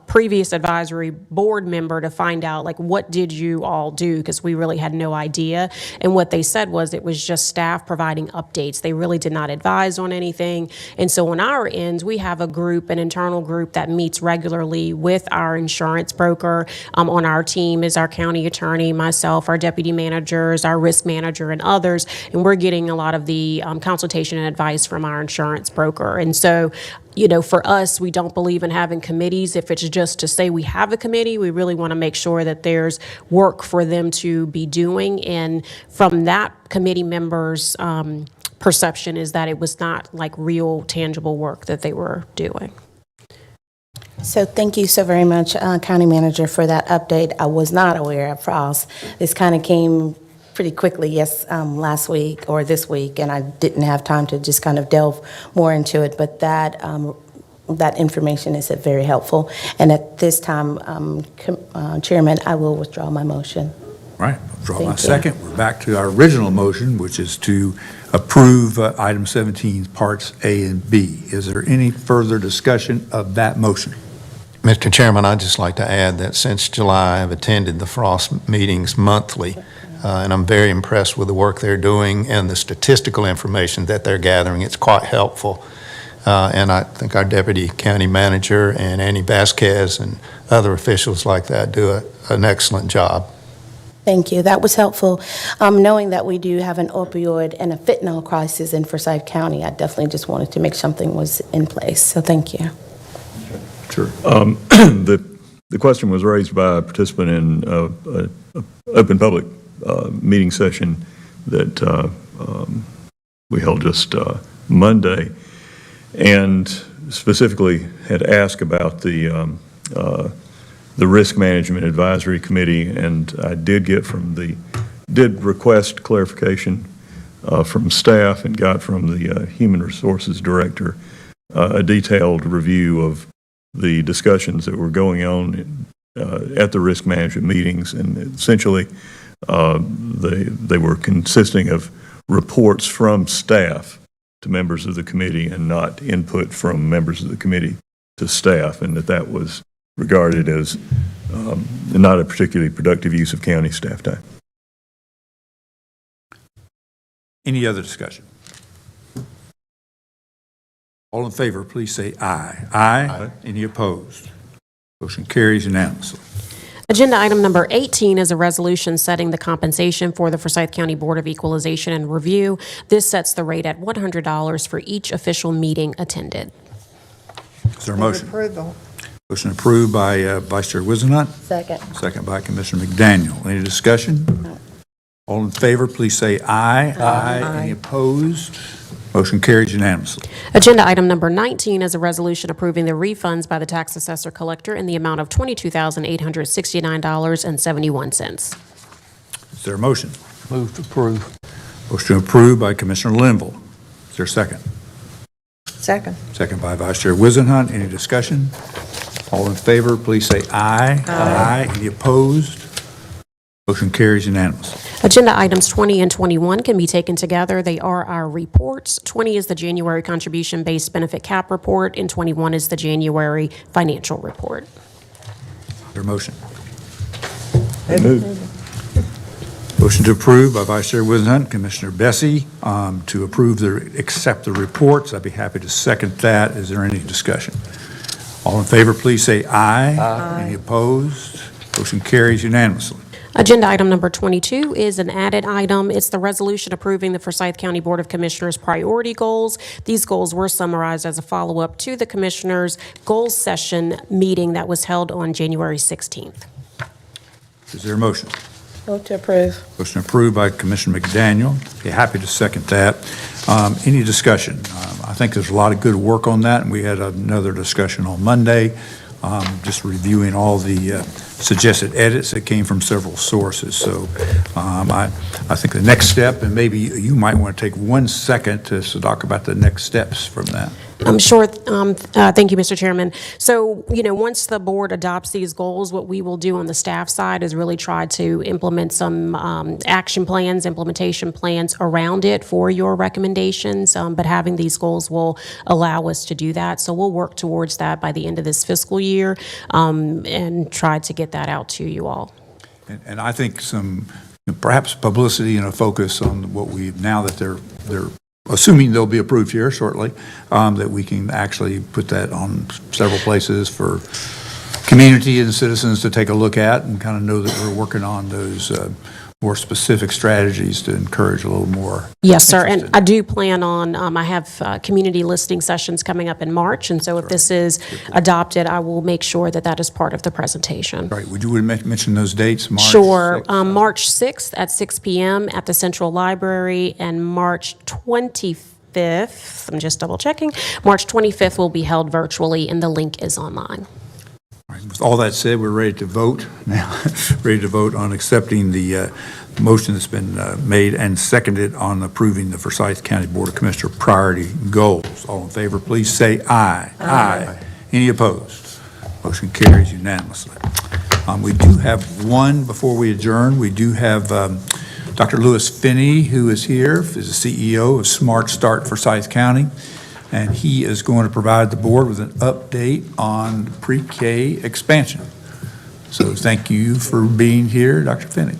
Speaker 3: previous advisory board member to find out, like, what did you all do? Because we really had no idea. And what they said was it was just staff providing updates. They really did not advise on anything. And so on our end, we have an internal group that meets meets regularly with our insurance broker. On our team is our county attorney, myself, our deputy managers, our risk manager, and others, and we're getting a lot of the consultation and advice from our insurance broker. And so, you know, for us, we don't believe in having committees. If it's just to say we have a committee, we really want to make sure that there's work for them to be doing. And from that committee members' perception is that it was not like real tangible work that they were doing.
Speaker 13: So thank you so very much, County Manager, for that update. I was not aware of Frost. This kind of came pretty quickly, last week or this week, and I didn't have time to just kind of delve more into it, but that information is very helpful. And at this time, Chairman, I will withdraw my motion.
Speaker 1: All right, I'll draw
Speaker 13: Thank
Speaker 1: my
Speaker 13: you.
Speaker 1: second. We're back to our original motion, which is to approve item 17, parts A and B. Is there any further discussion of that motion?
Speaker 6: Mr. Chairman, I'd just like to add that since July, I've attended the Frost meetings monthly, and I'm very impressed with the work they're doing and the statistical information that they're gathering. It's quite helpful. And I think our Deputy County Manager and Annie Vasquez and other officials like that do an excellent job.
Speaker 13: Thank you. That was helpful. Knowing that we do have an opioid and a fentanyl crisis in Forsyth County, I definitely just wanted to make something was in place. So thank you.
Speaker 1: Sure.
Speaker 12: The question was raised by a participant in an open public meeting session that we held just Monday, and specifically had asked about the Risk Management Advisory Committee, and I did request clarification from staff and got from the Human Resources Director a detailed review of the discussions that were going on at the risk management meetings, and essentially they were consisting of reports from staff to members of the committee and not input from members of the committee to staff, and that was regarded as not a particularly productive use of county staff time.
Speaker 1: Any other discussion? All in favor, please say aye. Aye. Any opposed? Motion carries unanimously.
Speaker 3: Agenda item number 18 is a resolution setting the compensation for the Forsyth County Board of Equalization and Review. This sets the rate at $100 for each official meeting attended.
Speaker 1: Is there a motion?
Speaker 2: Approval.
Speaker 1: Motion approved by Vice Chair Wizenhut,
Speaker 13: Second.
Speaker 1: second by Commissioner McDaniel. Any discussion? All in favor, please say aye. Aye. Any opposed? Motion carries unanimously.
Speaker 3: Agenda item number 19 is a resolution approving the refunds by the tax assessor collector in the amount of $22,869.71.
Speaker 1: Is there a motion?
Speaker 11: Move to approve.
Speaker 1: Motion approved by Commissioner Linville. Is there a second?
Speaker 2: Second.
Speaker 1: Second by Vice Chair Wizenhut. Any discussion? All in favor, please say aye. Aye. Any opposed? Motion carries unanimously.
Speaker 3: Agenda items 20 and 21 can be taken together. They are our reports. 20 is the January contribution-based benefit cap report, and 21 is the January financial report.
Speaker 1: Is there a motion? Motion to approve by Vice Chair Wizenhut, Commissioner Bessie, to accept the reports. I'd be happy to second that. Is there any discussion? All in favor, please say aye. Aye. Any opposed? Motion carries unanimously.
Speaker 3: Agenda item number 22 is an added item. It's the resolution approving the Forsyth County Board of Commissioners priority goals. These goals were summarized as a follow-up to the Commissioners' goals session meeting that was held on January 16th.
Speaker 1: Is there a motion?
Speaker 13: Vote to approve.
Speaker 1: Motion approved by Commissioner McDaniel. Be happy to second that. Any discussion? I think there's a lot of good work on that, and we had another discussion on Monday, just reviewing all the suggested edits that came from several sources. So I think the next step, and maybe you might want to take 1 second to talk about the next steps from that.
Speaker 3: I'm sure. Thank you, Mr. Chairman. So, once the board adopts these goals, what we will do on the staff side is really try to implement some action plans, implementation plans around it for your recommendations. But having these goals will allow us to do that. So we'll work towards that by the end of this fiscal year and try to get that out to you all.
Speaker 1: And I think some perhaps publicity and a focus on what now that they're assuming they'll be approved here shortly, that we can actually put that on several places for community and citizens to take a look at and kind of know that we're working on those more specific strategies to encourage a little more.
Speaker 3: Yes, sir, and
Speaker 1: interest
Speaker 3: I do plan on, I have community listening sessions coming up in March, and so if this is adopted, I will make sure that that is part of the presentation.
Speaker 1: Right, would you mention those dates? March
Speaker 3: Sure.
Speaker 1: 6th?
Speaker 3: March 6th at 6 p.m. at the Central Library, and March 25th, I'm just double checking, March 25th will be held virtually, and the link is online.
Speaker 1: All right, with all that said, we're ready to vote now, ready to vote on accepting the motion that's been made and seconded on approving the Forsyth County Board of Commissioner priority goals. All in favor, please say aye. Aye. Any opposed? Motion carries unanimously. We do have one, before we adjourn, we do have Dr. Lewis Finney, who is here, is the CEO of Smart Start Forsyth County, and he is going to provide the board with an update on pre-K expansion. So thank you for being here, Dr. Finney.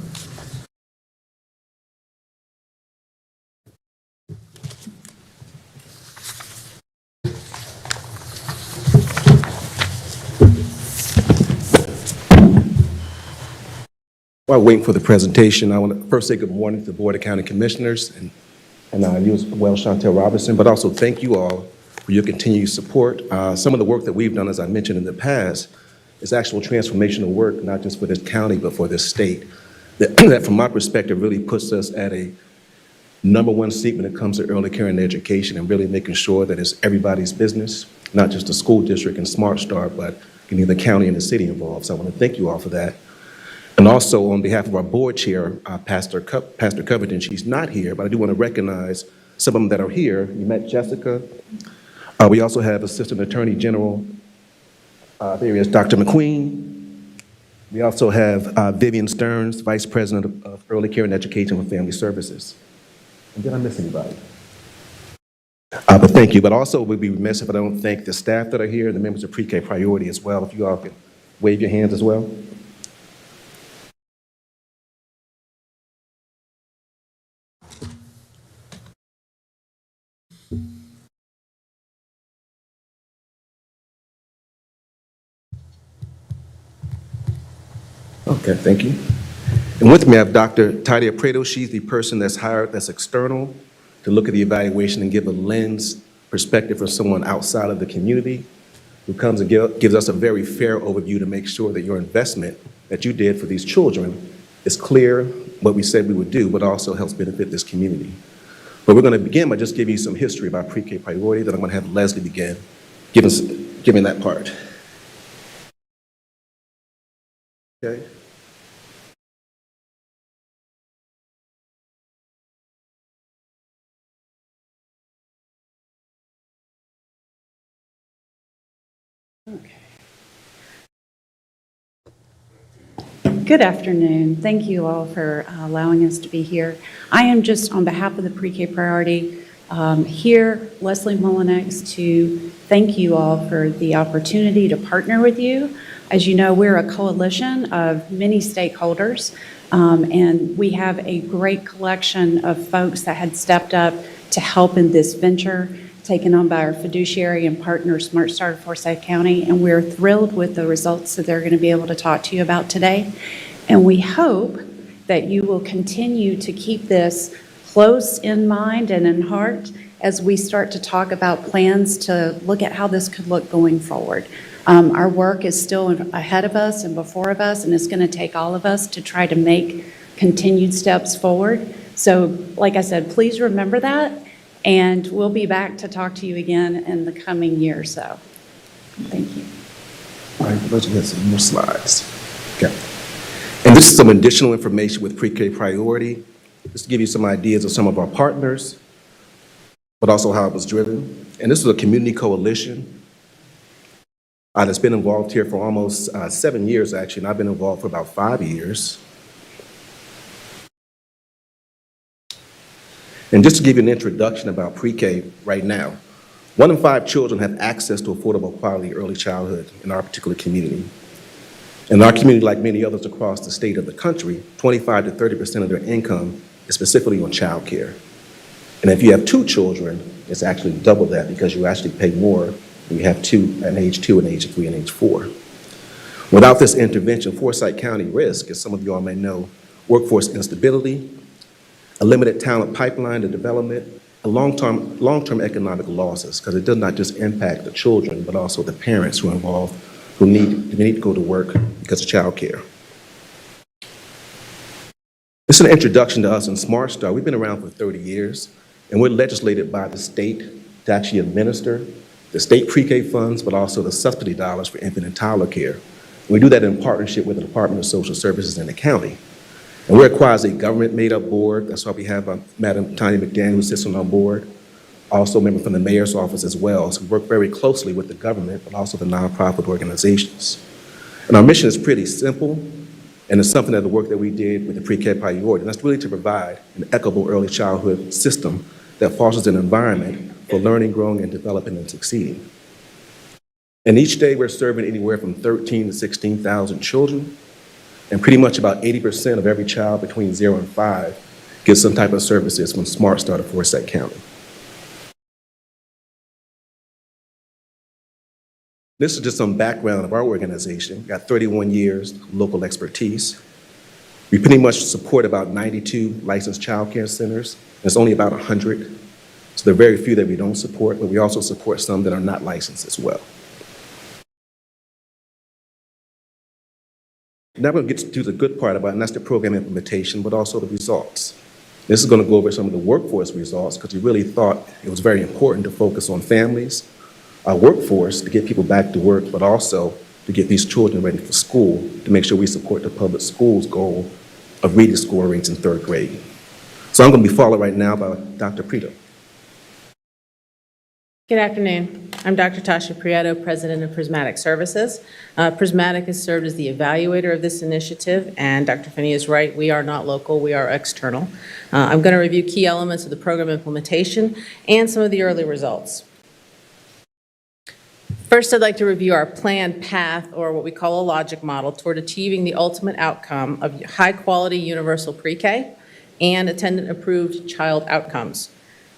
Speaker 15: While waiting for the presentation, I want to first say good morning to the Board of County Commissioners and you as well, Chantel Robinson, but also thank you all for your continued support. Some of the work that we've done, as I mentioned in the past, is actual transformational work, not just for this county, but for this state. That from my perspective really puts us at a #1 seat when it comes to early care and education and really making sure that it's everybody's business, not just the school district and Smart Start, but getting the county and the city involved. So I want to thank you all for that. And also, on behalf of our board chair, Pastor Covington, she's not here, but I do want to recognize some of them that are here. You met Jessica. We also have Assistant Attorney General, there he is, Dr. McQueen. We also have Vivian Stearns, Vice President of Early Care and Education and Family Services. And did I miss anybody? But thank you. But also, we'd be remiss if I don't thank the staff that are here and the members of Pre-K Priority as well. If you all could wave your hands as well. Okay, thank you. And with me, I have Dr. Tadia Preto. She's the person that's hired that's external to look at the evaluation and give a lens perspective from someone outside of the community who comes and gives us a very fair overview to make sure that your investment that you did for these children is clear, what we said we would do, but also helps benefit this community. But we're going to begin by just giving you some history about Pre-K Priority, then I'm going to have Leslie begin giving that part. Okay.
Speaker 16: Good afternoon. Thank you all for allowing us to be here. I am just on behalf of the Pre-K Priority here, Leslie Mullinex, to thank you all for the opportunity to partner with you. As you know, we're a coalition of many stakeholders, and we have a great collection of folks that had stepped up to help in this venture, taken on by our fiduciary and partner, Smart Start Forsyth County, and we're thrilled with the results that they're going to be able to talk to you about today. And we hope that you will continue to keep this close in mind and in heart as we start to talk about plans to look at how this could look going forward. Our work is still ahead of us and before of us, and it's going to take all of us to try to make continued steps forward. So, like I said, please remember that, and we'll be back to talk to you again in the coming year or so. Thank you.
Speaker 15: All right, let's get some more slides. Okay. And this is some additional information with Pre-K Priority, just to give you some ideas of some of our partners, but also how it was driven. And this is a community coalition that's been involved here for almost 7 years, actually, and I've been involved for about 5 years. And just to give you an introduction about pre-K right now, 1 in 5 children have access to affordable quality early childhood in our particular community. In our community, like many others across the state of the country, 25 to 30% of their income is specifically on child care. And if you have 2 children, it's actually double that because you actually pay more when you have 2 at age 2 and age 3 and age 4. Without this intervention, Forsyth County risk, as some of you all may know, workforce instability, a limited talent pipeline to development, and long-term economic losses, because it does not just impact the children, but also the parents who are involved, who need to go to work because of childcare. This is an introduction to us in Smart Start. We've been around for 30 years, and we're legislated by the state to actually administer the state pre-K funds, but also the subsidy dollars for infant and toddler care. We do that in partnership with the Department of Social Services in the county. And we're a quasi-government made-up board. That's why we have Madam Tanya McDaniel, who sits on our board, also a member from the mayor's office as well. So we work very closely with the government, but also the nonprofit organizations. And our mission is pretty simple, and it's something that the work that we did with the pre-K priority, and that's really to provide an equitable early childhood system that fosters an environment for learning, growing, and developing and succeeding. And each day we're serving anywhere from 13,000 to 16,000 children, and pretty much about 80% of every child between 0 and 5 gets some type of services from Smart Start of Forsyth County. This is just some background of our organization. We've got 31 years of local expertise. We pretty much support about 92 licensed child care centers. There's only about 100, so there are very few that we don't support, but we also support some that are not licensed as well. Now we're going to get to the good part about it, and that's the program implementation, but also the results. This is going to go over some of the workforce results because we really thought it was very important to focus on families, our workforce, to get people back to work, but also to get these children ready for school, to make sure we support the public schools' goal of reading score rates in 3rd grade. So I'm going to be followed right now by Dr. Prieto.
Speaker 17: Good afternoon. I'm Dr. Tasha Prieto, President of Prismatic Services. Prismatic has served as the evaluator of this initiative, and Dr. Finney is right, we are not local, we are external. I'm going to review key elements of the program implementation and some of the early results. First, I'd like to review our planned path, or what we call a logic model, toward achieving the ultimate outcome of high-quality universal pre-K and attendant-approved child outcomes.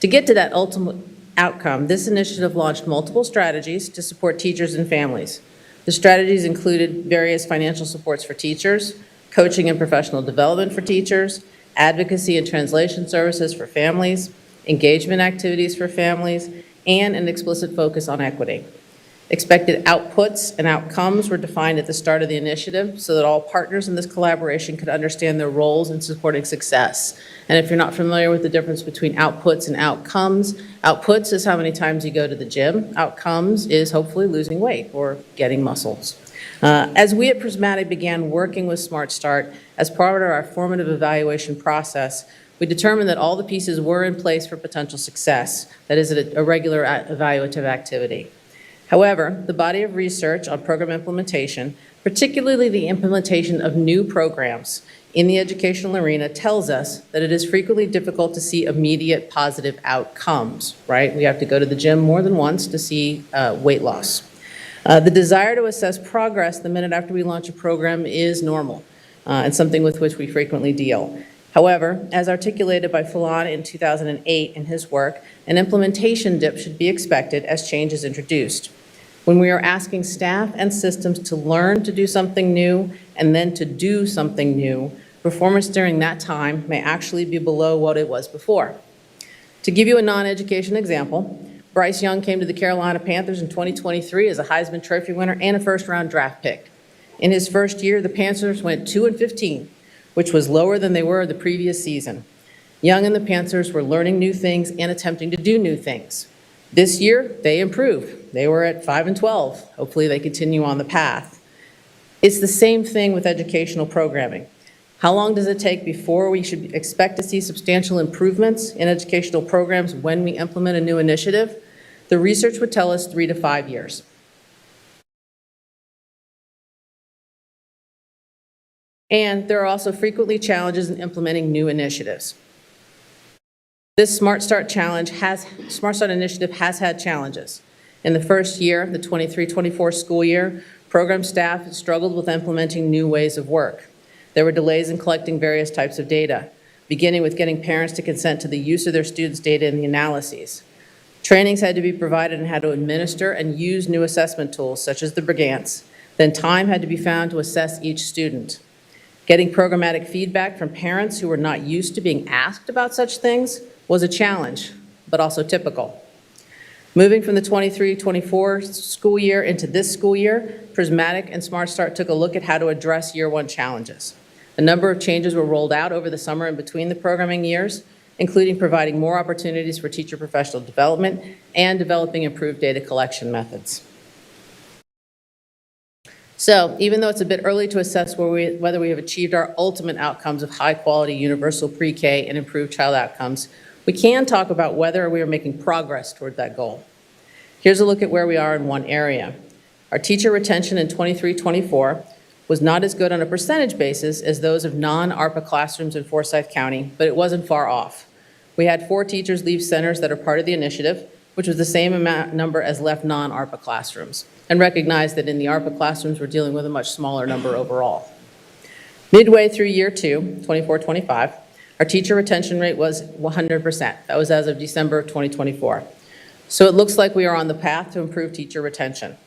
Speaker 17: To get to that ultimate outcome, this initiative launched multiple strategies to support teachers and families. The strategies included various financial supports for teachers, coaching and professional development for teachers, advocacy and translation services for families, engagement activities for families, and an explicit focus on equity. Expected outputs and outcomes were defined at the start of the initiative so that all partners in this collaboration could understand their roles in supporting success. And if you're not familiar with the difference between outputs and outcomes, outputs is how many times you go to the gym. Outcomes is hopefully losing weight or getting muscles. As we at Prismatic began working with Smart Start as part of our formative evaluation process, we determined that all the pieces were in place for potential success. That is a regular evaluative activity. However, the body of research on program implementation, particularly the implementation of new programs in the educational arena, tells us that it is frequently difficult to see immediate positive outcomes, right? We have to go to the gym more than once to see weight loss. The desire to assess progress the minute after we launch a program is normal and something with which we frequently deal. However, as articulated by Fulan in 2008 in his work, an implementation dip should be expected as change is introduced. When we are asking staff and systems to learn to do something new and then to do something new, performance during that time may actually be below what it was before. To give you a non-education example, Bryce Young came to the Carolina Panthers in 2023 as a Heisman Trophy winner and a first-round draft pick. In his first year, the Panthers went 2-15, which was lower than they were the previous season. Young and the Panthers were learning new things and attempting to do new things. This year, they improved. They were at 5-12. Hopefully, they continue on the path. It's the same thing with educational programming. How long does it take before we should expect to see substantial improvements in educational programs when we implement a new initiative? The research would tell us 3 to 5 years. And there are also frequently challenges in implementing new initiatives. This Smart Start initiative has had challenges. In the first year, the 23-24 school year, program staff struggled with implementing new ways of work. There were delays in collecting various types of data. beginning with getting parents to consent to the use of their students' data in the analyses. Trainings had to be provided on how to administer and use new assessment tools, such as the Brigance. Then time had to be found to assess each student. Getting programmatic feedback from parents who were not used to being asked about such things was a challenge, but also typical. Moving from the 23-24 school year into this school year, Prismatic and Smart Start took a look at how to address year one challenges. A number of changes were rolled out over the summer and between the programming years, including providing more opportunities for teacher professional development and developing improved data collection methods. So even though it's a bit early to assess whether we have achieved our ultimate outcomes of high-quality universal pre-K and improved child outcomes, we can talk about whether we are making progress toward that goal. Here's a look at where we are in one area. Our teacher retention in 23-24 was not as good on a percentage basis as those of non-ARPA classrooms in Forsyth County, but it wasn't far off. We had 4 teachers leave centers that are part of the initiative, which was the same number as left non-ARPA classrooms, and recognize that in the ARPA classrooms, we're dealing with a much smaller number overall. Midway through year 2, 24-25, our teacher retention rate was 100%. That was as of December of 2024. So it looks like we are on the path to improve teacher retention.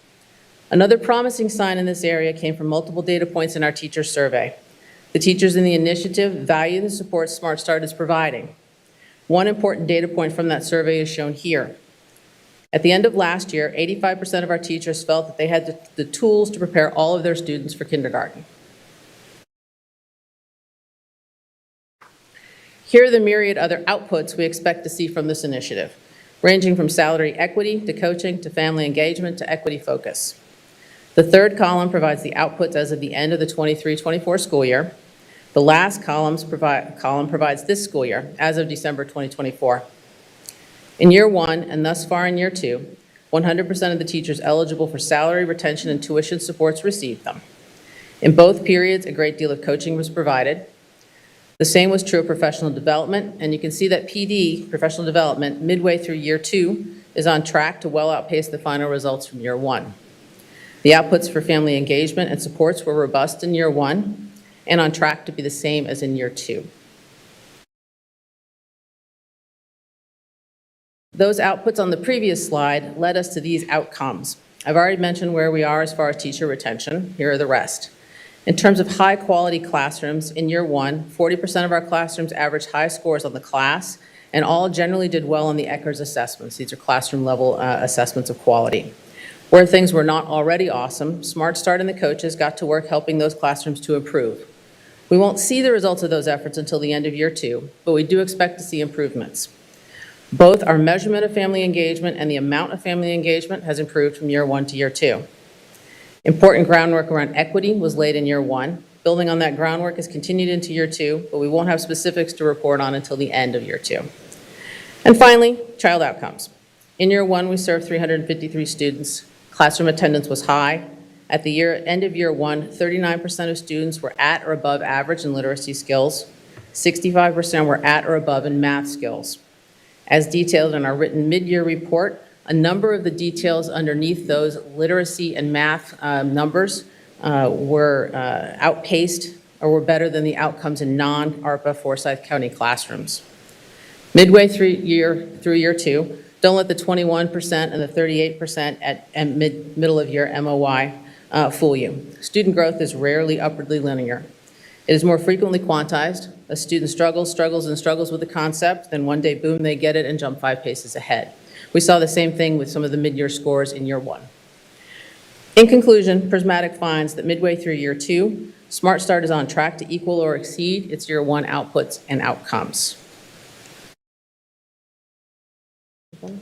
Speaker 17: Another promising sign in this area came from multiple data points in our teacher survey. The teachers in the initiative value the support Smart Start is providing. One important data point from that survey is shown here. At the end of last year, 85% of our teachers felt that they had the tools to prepare all of their students for kindergarten. Here are the myriad other outputs we expect to see from this initiative, ranging from salary equity to coaching to family engagement to equity focus. The third column provides the outputs as of the end of the 23-24 school year. The last column provides this school year, as of December 2024. In year 1, and thus far in year 2, 100% of the teachers eligible for salary, retention, and tuition supports received them. In both periods, a great deal of coaching was provided. The same was true of professional development, and you can see that PD, professional development, midway through year 2, is on track to well outpace the final results from year 1. The outputs for family engagement and supports were robust in year 1 and on track to be the same as in year 2. Those outputs on the previous slide led us to these outcomes. I've already mentioned where we are as far as teacher retention. Here are the rest. In terms of high-quality classrooms, in year 1, 40% of our classrooms averaged high scores on the class, and all generally did well on the Eckers assessments. These are classroom-level assessments of quality. Where things were not already awesome, Smart Start and the coaches got to work helping those classrooms to improve. We won't see the results of those efforts until the end of year 2, but we do expect to see improvements. Both our measurement of family engagement and the amount of family engagement has improved from year 1 to year 2. Important groundwork around equity was laid in year 1. Building on that groundwork has continued into year 2, but we won't have specifics to report on until the end of year 2. And finally, child outcomes. In year 1, we served 353 students. Classroom attendance was high. At the end of year 1, 39% of students were at or above average in literacy skills. 65% were at or above in math skills. As detailed in our written mid-year report, a number of the details underneath those literacy and math numbers were outpaced or were better than the outcomes in non-ARPA Forsyth County classrooms. Midway through year 2, don't let the 21% and the 38% at middle of year MOI fool you. Student growth is rarely upwardly linear. It is more frequently quantized. A student struggles with the concept, then one day, boom, they get it and jump 5 paces ahead. We saw the same thing with some of the mid-year scores in year 1. In conclusion, Prismatic finds that midway through year 2, Smart Start is on track to equal or exceed its year 1 outputs and outcomes.
Speaker 1: Can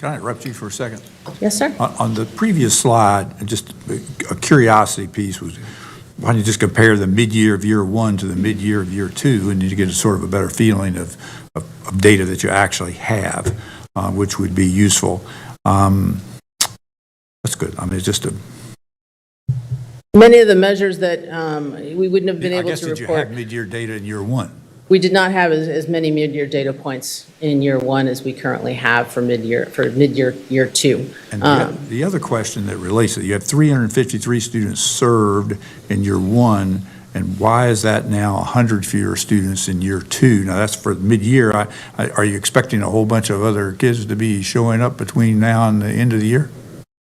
Speaker 1: I interrupt you for a second?
Speaker 17: Yes, sir.
Speaker 1: On the previous slide, just a curiosity piece was, why don't you just compare the mid-year of year 1 to the mid-year of year 2, and you get a sort of a better feeling of data that you actually have, which would be useful. That's good. I mean, it's just a...
Speaker 17: Many of the measures that we wouldn't have been able to report.
Speaker 1: I guess did you have mid-year data in year 1?
Speaker 17: We did not have as many mid-year data points in year 1 as we currently have for mid-year year 2.
Speaker 1: And the other question that relates to it, you have 353 students served in year 1, And why is that now 100 fewer students in year 2? Now, that's for mid-year. Are you expecting a whole bunch of other kids to be showing up between now and the end of the year?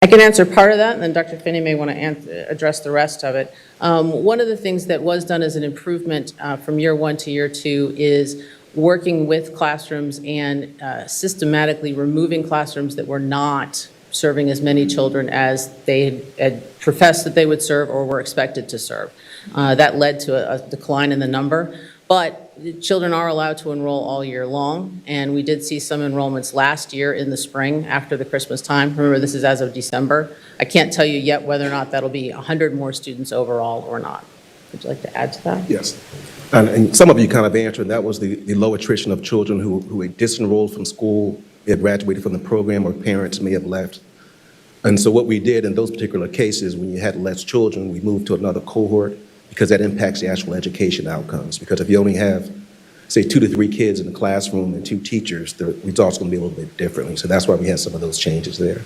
Speaker 17: I can answer part of that, and then Dr. Finney may want to address the rest of it. One of the things that was done as an improvement from year 1 to year 2 is working with classrooms and systematically removing classrooms that were not serving as many children as they had professed that they would serve or were expected to serve. That led to a decline in the number, but children are allowed to enroll all year long, and we did see some enrollments last year in the spring after the Christmas time. Remember, this is as of December. I can't tell you yet whether or not that'll be 100 more students overall or not. Would you like to add to that?
Speaker 15: Yes. And some of you kind of answered, that was the low attrition of children who had disenrolled from school, they had graduated from the program, or parents may have left. And so what we did in those particular cases, when you had less children, we moved to another cohort, because that impacts the actual education outcomes. Because if you only have, say, 2 to 3 kids in the classroom and 2 teachers, the results are going to be a little bit differently. So that's why we had some of those changes there.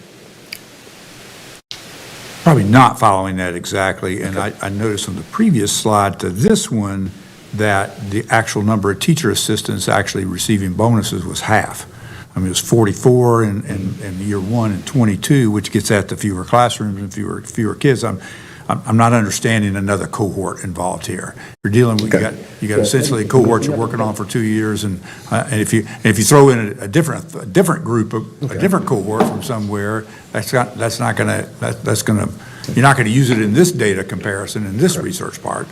Speaker 1: Probably not following that exactly, and I noticed on the previous slide to this one that the actual number of teacher assistants actually receiving bonuses was half. I mean, it was 44 in year 1 and 22, which gets at the fewer classrooms and fewer kids. I'm not understanding another cohort involved here. You're dealing with, you got essentially a cohort you're working on for 2 years, and if you throw in a different group, a different cohort from somewhere, you're not going to use it in this data comparison in this research part.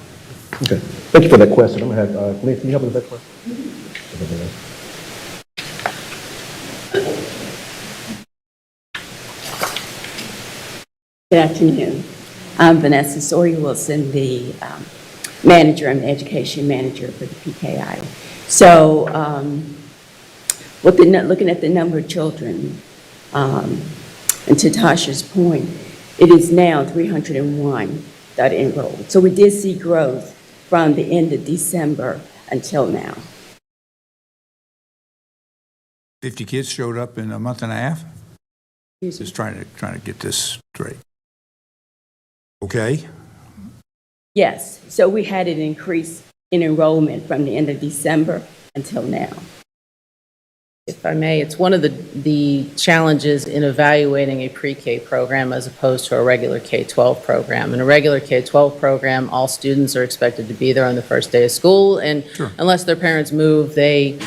Speaker 15: Okay. Thank you for that question. I'm going to have, Nathan, can you help me with that question?
Speaker 18: Good afternoon. I'm Vanessa Sawyer-Wilson, the manager. I'm the education manager for the PKI. So looking at the number of children, and to Tasha's point, it is now 301 that enrolled. So we did see growth from the end of December until now.
Speaker 1: 50 kids showed up in a month and a half? Just trying to get this straight. Okay.
Speaker 18: Yes, so we had an increase in enrollment from the end of December until now.
Speaker 17: If I may, it's one of the challenges in evaluating a pre-K program as opposed to a regular K-12 program. In a regular K-12 program, all students are expected to be there on the first day of school, and unless their parents move, they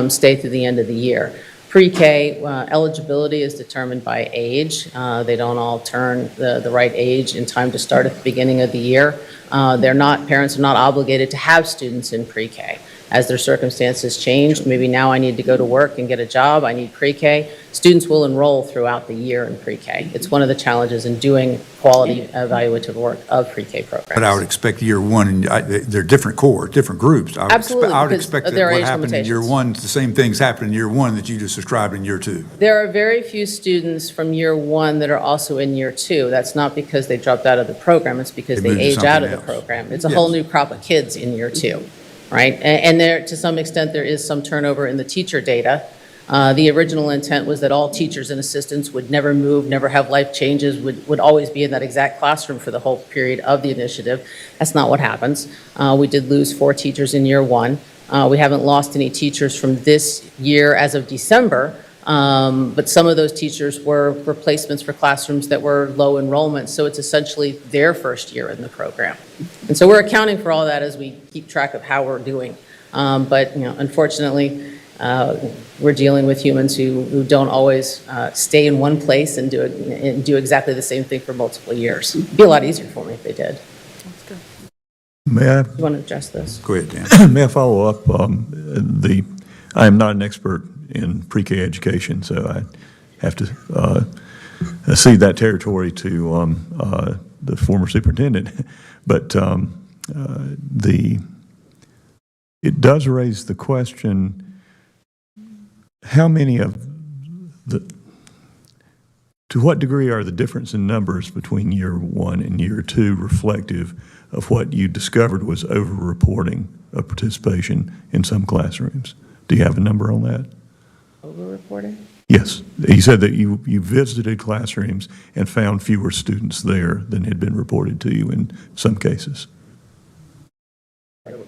Speaker 17: stay through the end of the year. Pre-K eligibility is determined by age. They don't all turn the right age in time to start at the beginning of the year. Parents are not obligated to have students in pre-K. As their circumstances change, maybe now I need to go to work and get a job, I need pre-K. Students will enroll throughout the year in pre-K. It's one of the challenges in doing quality evaluative work of pre-K programs.
Speaker 1: But I would expect year 1, and they're different cohorts, different groups.
Speaker 17: Absolutely,
Speaker 1: I would
Speaker 17: because
Speaker 1: expect that
Speaker 17: there are
Speaker 1: what
Speaker 17: age
Speaker 1: happened in year 1, the same things happen in year 1 that you just described in year 2.
Speaker 17: There are very few students from year 1 that are also in year 2. That's not because they dropped out of the program, it's because they age out of the program. It's a whole new crop of kids in year 2. Right? And there, to some extent, there is some turnover in the teacher data. The original intent was that all teachers and assistants would never move, never have life changes, would always be in that exact classroom for the whole period of the initiative. That's not what happens. We did lose 4 teachers in year 1. We haven't lost any teachers from this year as of December, but some of those teachers were replacements for classrooms that were low enrollment, so it's essentially their first year in the program. And so we're accounting for all that as we keep track of how we're doing. But unfortunately, we're dealing with humans who don't always stay in one place and do exactly the same thing for multiple years. It'd be a lot easier for me if they did.
Speaker 12: That's good. May I?
Speaker 17: You want to address this?
Speaker 1: Go ahead, Dan.
Speaker 12: May I follow up? I am not an expert in pre-K education, so I have to cede that territory to the former superintendent. But it does raise the question, how many of to what degree are the difference in numbers between year 1 and year 2 reflective of what you discovered was over-reporting of participation in some classrooms? Do you have a number on that?
Speaker 17: Over-reporting?
Speaker 12: Yes. He said that you visited classrooms and found fewer students there than had been reported to you in some cases.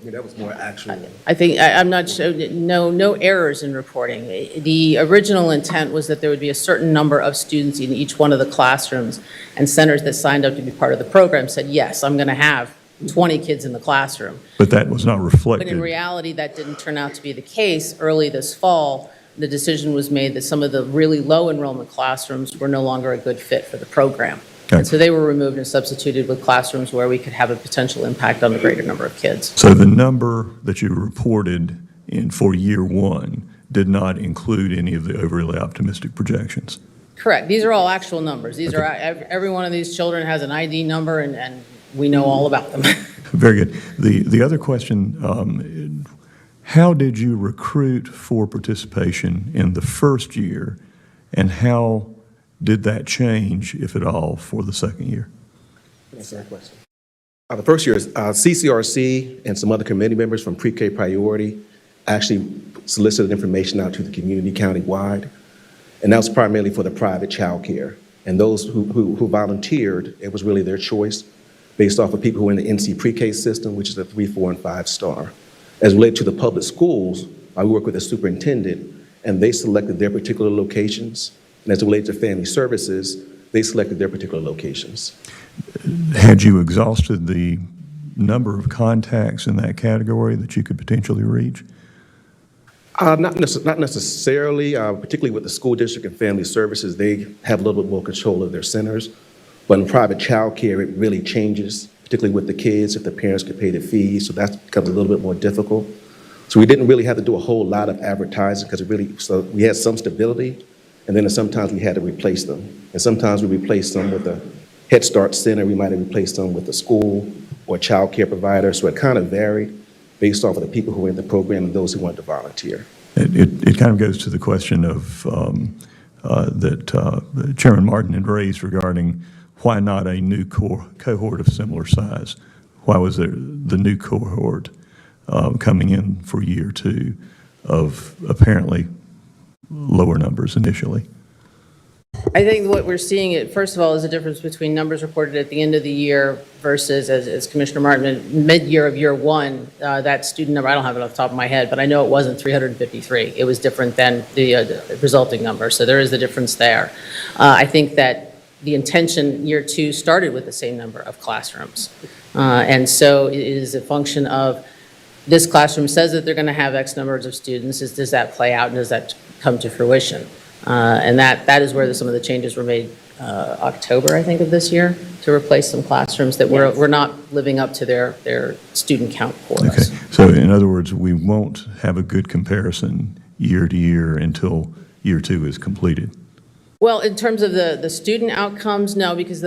Speaker 15: mean, that was more actual.
Speaker 17: I think, I'm not sure, no errors in reporting. The original intent was that there would be a certain number of students in each one of the classrooms, and centers that signed up to be part of the program said, yes, I'm going to have 20 kids in the classroom.
Speaker 12: But that was not
Speaker 17: But
Speaker 12: reflected.
Speaker 17: in reality, that didn't turn out to be the case. Early this fall, the decision was made that some of the really low enrollment classrooms were no longer a good fit for the program.
Speaker 12: Okay.
Speaker 17: And so they were removed and substituted with classrooms where we could have a potential impact on the greater number of kids.
Speaker 12: So the number that you reported for year one did not include any of the overly optimistic projections.
Speaker 17: Correct. These are all actual numbers. These are, every one of these children has an ID number, and we know all about them.
Speaker 12: Very good. The other question, how did you recruit for participation in the first year, and how did that change, if at all, for the second year?
Speaker 15: Answer that question. The first year, CCRC and some other committee members from Pre-K Priority actually solicited information out to the community countywide, and that was primarily for the private childcare. And those who volunteered, it was really their choice based off of people who are in the NC Pre-K system, which is a 3, 4, and 5-star. As related to the public schools, I work with the superintendent, and they selected their particular locations. And as it relates to family services, they selected their particular locations.
Speaker 12: Had you exhausted the number of contacts in that category that you could potentially reach?
Speaker 15: Not necessarily, particularly with the school district and family services, they have a little bit more control of their centers. But in private childcare, it really changes, particularly with the kids, if the parents could pay the fees, so that becomes a little bit more difficult. So we didn't really have to do a whole lot of advertising because so we had some stability, and then sometimes we had to replace them. And sometimes we replaced them with a Head Start center, we might have replaced them with a school or a child care provider, so it kind of varied based off of the people who were in the program and those who wanted to volunteer.
Speaker 12: It kind of goes to the question of that Chairman Martin had raised regarding why not a new cohort of similar size? Why was there the new cohort coming in for year two of apparently lower numbers initially?
Speaker 17: I think what we're seeing, first of all, is a difference between numbers reported at the end of the year versus, as Commissioner Martin, mid-year of year one, that student number, I don't have it off the top of my head, but I know it wasn't 353. It was different than the resulting number, so there is a difference there. I think that the intention, year two, started with the same number of classrooms. And so it is a function of, this classroom says that they're going to have X numbers of students. Does that play out, and does that come to fruition? And that is where some of the changes were made October, I think, of this year, to replace some classrooms that were not living up to their student count for us.
Speaker 12: Okay, so in other words, we won't have a good comparison year to year until year two is completed.
Speaker 17: Well, in terms of the student outcomes, no, because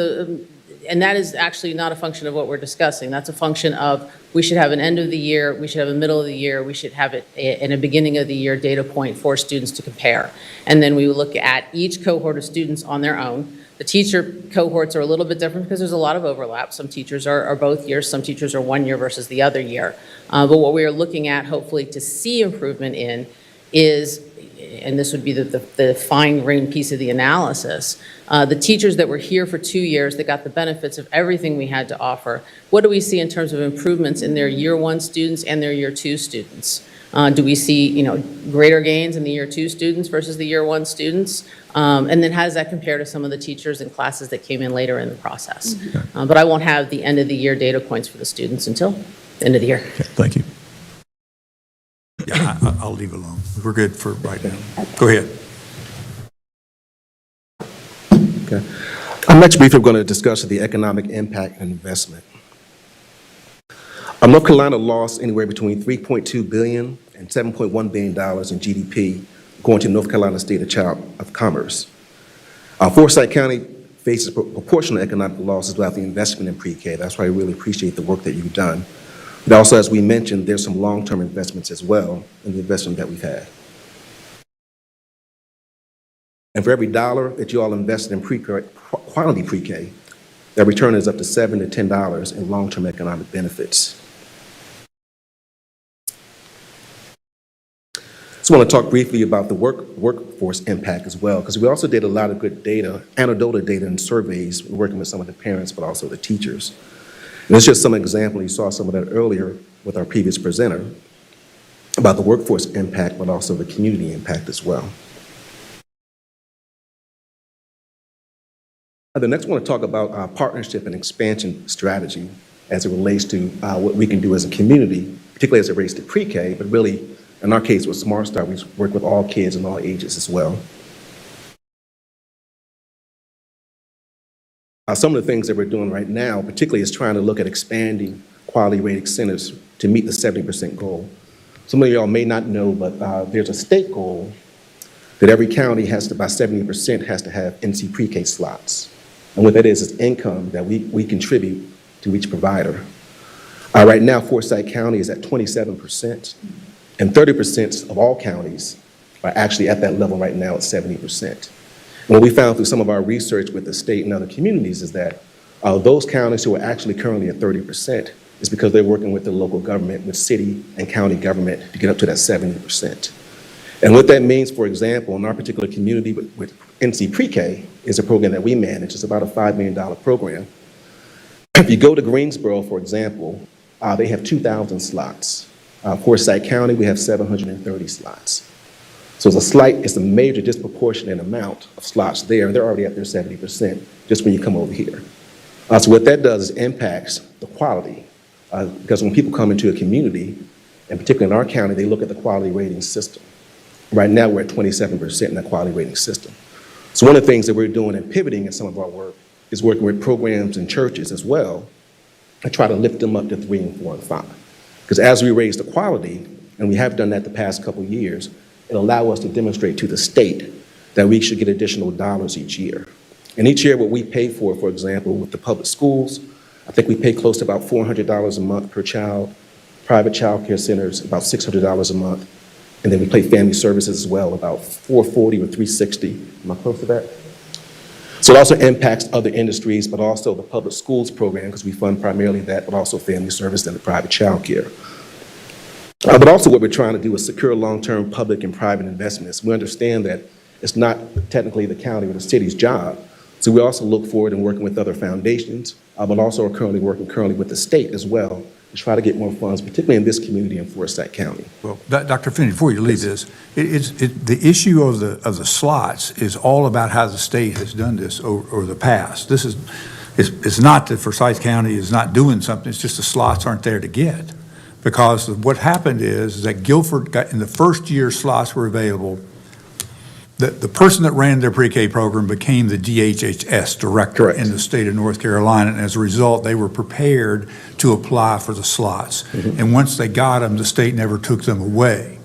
Speaker 17: and that is actually not a function of what we're discussing. That's a function of, we should have an end of the year, we should have a middle of the year, we should have it in a beginning of the year data point for students to compare. And then we look at each cohort of students on their own. The teacher cohorts are a little bit different because there's a lot of overlap. Some teachers are both years, some teachers are 1 year versus the other year. But what we are looking at, hopefully, to see improvement in is, and this would be the fine-grained piece of the analysis, the teachers that were here for 2 years that got the benefits of everything we had to offer, what do we see in terms of improvements in their year one students and their year two students? Do we see, greater gains in the year two students versus the year one students? And then how does that compare to some of the teachers and classes that came in later in the process? But I won't have the end of the year data points for the students until the end of the year.
Speaker 12: Okay, thank you.
Speaker 1: Yeah, I'll leave it alone. We're good for right now. Go ahead.
Speaker 15: Okay. Next briefly, we're going to discuss the economic impact and investment. North Carolina lost anywhere between $3.2 billion and $7.1 billion in GDP, according to North Carolina State of Commerce. Forsyth County faces proportional economic losses without the investment in pre-K. That's why I really appreciate the work that you've done. But also, as we mentioned, there's some long-term investments as well in the investment that we've had. And for every dollar that you all invested in quality pre-K, that return is up to $7 to $10 in long-term economic benefits. I just want to talk briefly about the workforce impact as well, because we also did a lot of good data, anecdotal data and surveys, working with some of the parents, but also the teachers. And it's just some example, you saw some of that earlier, with our previous presenter about the workforce impact, but also the community impact as well. The next, I want to talk about our partnership and expansion strategy as it relates to what we can do as a community, particularly as it relates to pre-K, but really, in our case with Smart Start, we work with all kids and all ages as well. Some of the things that we're doing right now, particularly, is trying to look at expanding quality rated centers to meet the 70% goal. Some of y'all may not know, but there's a state goal that every county has to, by 70%, has to have NC pre-K slots. And what that is income that we contribute to each provider. Right now, Forsyth County is at 27%, and 30% of all counties are actually at that level right now at 70%. And what we found through some of our research with the state and other communities is that those counties who are actually currently at 30% is because they're working with the local government, with city and county government to get up to that 70%. And what that means, for example, in our particular community with NC Pre-K is a program that we manage. It's about a $5 million program. If you go to Greensboro, for example, they have 2,000 slots. Forsyth County, we have 730 slots. So it's a major disproportionate amount of slots there, and they're already at their 70% just when you come over here. So what that does is impacts the quality, because when people come into a community, and particularly in our county, they look at the quality rating system. Right now, we're at 27% in that quality rating system. So one of the things that we're doing and pivoting in some of our work is working with programs and churches as well and try to lift them up to 3 and 4 and 5. Because as we raise the quality, and we have done that the past couple of years, it'll allow us to demonstrate to the state that we should get additional dollars each year. And each year what we pay for example, with the public schools, I think we pay close to about $400 a month per child. Private child care centers, about $600 a month. And then we pay family services as well, about $440 or $360. Am I close to that? So it also impacts other industries, but also the public schools program, because we fund primarily that, but also family service and the private child care. But also what we're trying to do is secure long-term public and private investments. We understand that it's not technically the county or the city's job. So we also look forward and working with other foundations, but also are currently working with the state as well to try to get more funds, particularly in this community in Forsyth County.
Speaker 1: Well, Dr. Finney, before you leave this, the issue of the slots is all about how the state has done this over the past. It's not that Forsyth County is not doing something, it's just the slots aren't there to get. Because what happened is that Guilford got, in the first year slots were available, the person that ran their pre-K program became the DHHS director in the state of North Carolina, and as a result, they were prepared to apply for the slots. And once they got them, the state never took them away.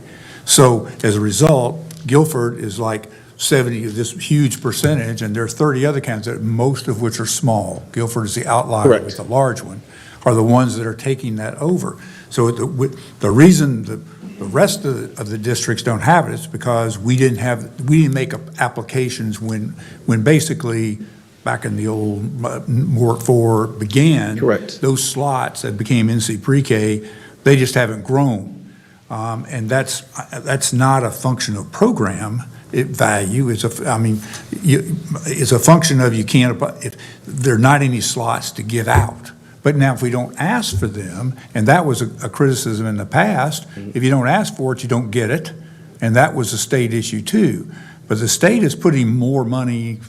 Speaker 1: So as a result, Guilford is like 70 of this huge percentage, and there are 30 other counties, most of which are small. Guilford is the outlier with the large one, are the ones that are taking that over. So the reason the rest of the districts don't have it is because we didn't make applications when basically back in the old Mort 4 began. Correct. Those slots that became NC Pre-K, they just haven't grown, and that's not a function of program value. It's a function of you can't. If there are not any slots to give out. But now if we don't ask for them, and that was a criticism in the past, if you don't ask for it, you don't get it. And that was a state issue too. But the state is putting more money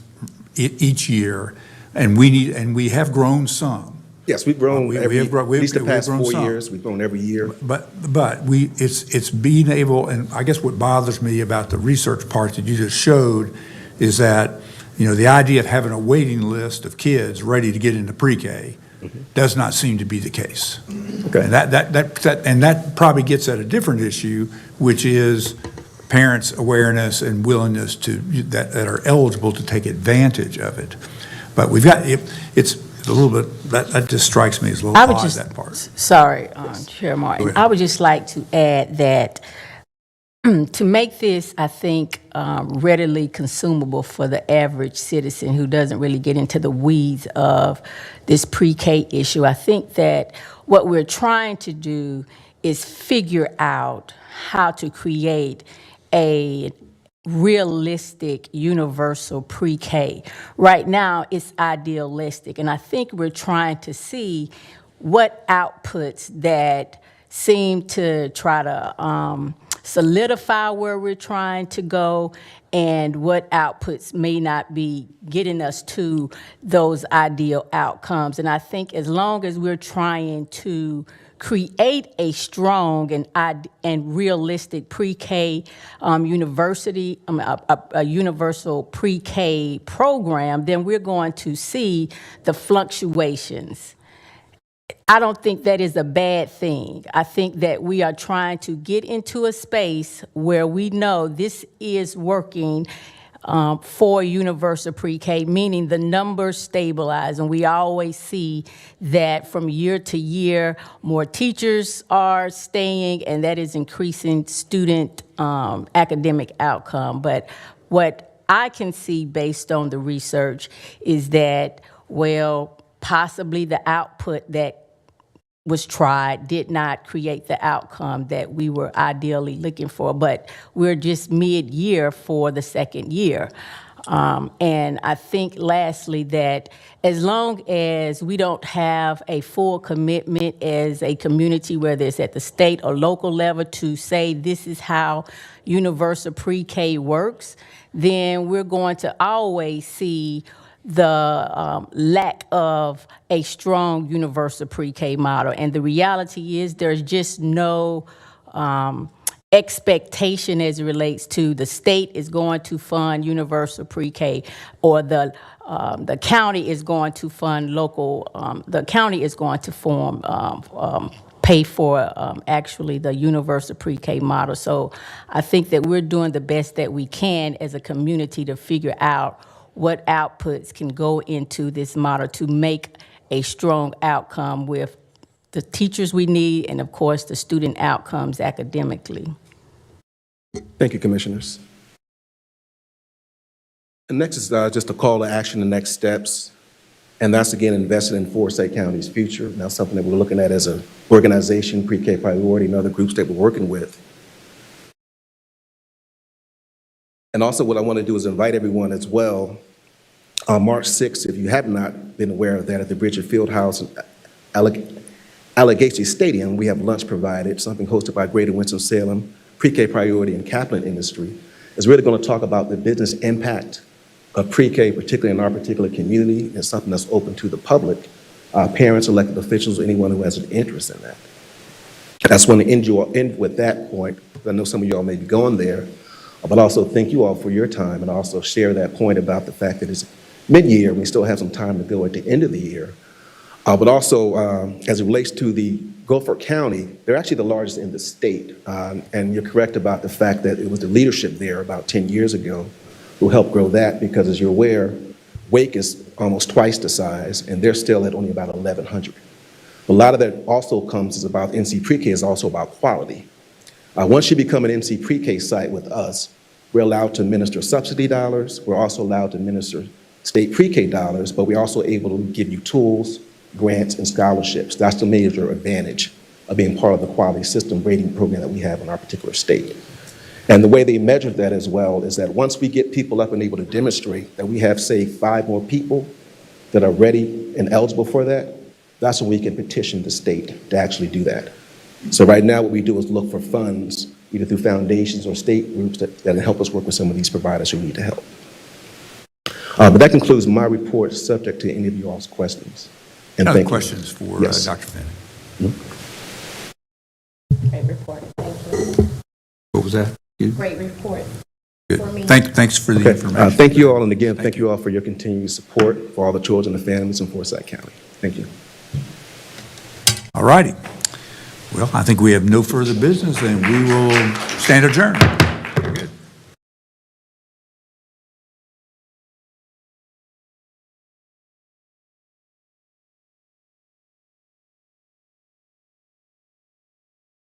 Speaker 1: each year, and we have grown some.
Speaker 15: Yes, we've grown at least the past 4 years. We've grown every year.
Speaker 1: But it's being able, and I guess what bothers me about the research part that you just showed is that, the idea of having a waiting list of kids ready to get into pre-K does not seem to be the case. Okay. And that probably gets at a different issue, which is parents' awareness and willingness that are eligible to take advantage of it. But we've got it's a little bit that just strikes me as a little odd, that part.
Speaker 14: Sorry, Chair Martin. I would just like to add that to make this, I think, readily consumable for the average citizen who doesn't really get into the weeds of this pre-K issue, I think that what we're trying to do is figure out how to create a realistic universal pre-K. Right now, it's idealistic, and I think we're trying to see what outputs that seem to try to solidify where we're trying to go and what outputs may not be getting us to those ideal outcomes. And I think as long as we're trying to create a strong and realistic pre-K university, a universal pre-K program, then we're going to see the fluctuations. I don't think that is a bad thing. I think that we are trying to get into a space where we know this is working for universal pre-K, meaning the numbers stabilize. And we always see that from year to year, more teachers are staying, and that is increasing student academic outcome. But what I can see based on the research is that, well, possibly the output that was tried did not create the outcome that we were ideally looking for, but we're just mid-year for the second year. And I think lastly that as long as we don't have a full commitment as a community, whether it's at the state or local level, to say this is how universal pre-K works, then we're going to always see the lack of a strong universal pre-K model. And the reality is there's just no expectation as it relates to the state is going to fund universal pre-K, or the county is going to fund local, the county is going to pay for actually the universal pre-K model. So I think that we're doing the best that we can as a community to figure out what outputs can go into this model to make a strong outcome with the teachers we need and, of course, the student outcomes academically.
Speaker 15: Thank you, Commissioners. And next is just a call to action, the next steps. And that's, again, investing in Forsyth County's future. Now, something that we're looking at as an organization, Pre-K Priority, and other groups that we're working with. And also what I want to do is invite everyone as well. On March 6th, if you have not been aware of that, at the Bridget Fieldhouse and Allegheny Stadium, we have lunch provided, something hosted by Greater Winston-Salem, Pre-K Priority, and Kaplan Industry. It's really going to talk about the business impact of pre-K, particularly in our particular community. It's something that's open to the public, parents, elected officials, anyone who has an interest in that. I just want to end with that point. I know some of y'all may be going there, but also thank you all for your time, and also share that point about the fact that it's mid-year, we still have some time to go at the end of the year. But also, as it relates to the Guilford County, they're actually the largest in the state. And you're correct about the fact that it was the leadership there about 10 years ago who helped grow that, because as you're aware, Wake is almost twice the size, and they're still at only about 1,100. A lot of that also comes is about NC Pre-K is also about quality. Once you become an NC Pre-K site with us, we're allowed to administer subsidy dollars. We're also allowed to administer state pre-K dollars, but we're also able to give you tools, grants, and scholarships. That's the major advantage of being part of the quality system rating program that we have in our particular state. And the way they measure that as well is that once we get people up and able to demonstrate that we have, say, 5 more people that are ready and eligible for that, that's when we can petition the state to actually do that. So right now what we do is look for funds, either through foundations or state groups that help us work with some of these providers who need the help. But that concludes my report, subject to any of you all's questions. And
Speaker 1: Other
Speaker 15: thank
Speaker 1: questions for
Speaker 15: Yes.
Speaker 1: Dr. Fanning?
Speaker 8: Great report. Thank you.
Speaker 1: What was that?
Speaker 8: Great report.
Speaker 1: Good.
Speaker 8: For me.
Speaker 1: Thanks for the
Speaker 15: Okay.
Speaker 1: information.
Speaker 15: Thank you all, and again, thank you all for your continued support for all the children and families in Forsyth County. Thank you.
Speaker 1: All righty. Well, I think we have no further business, and we will stand adjourned.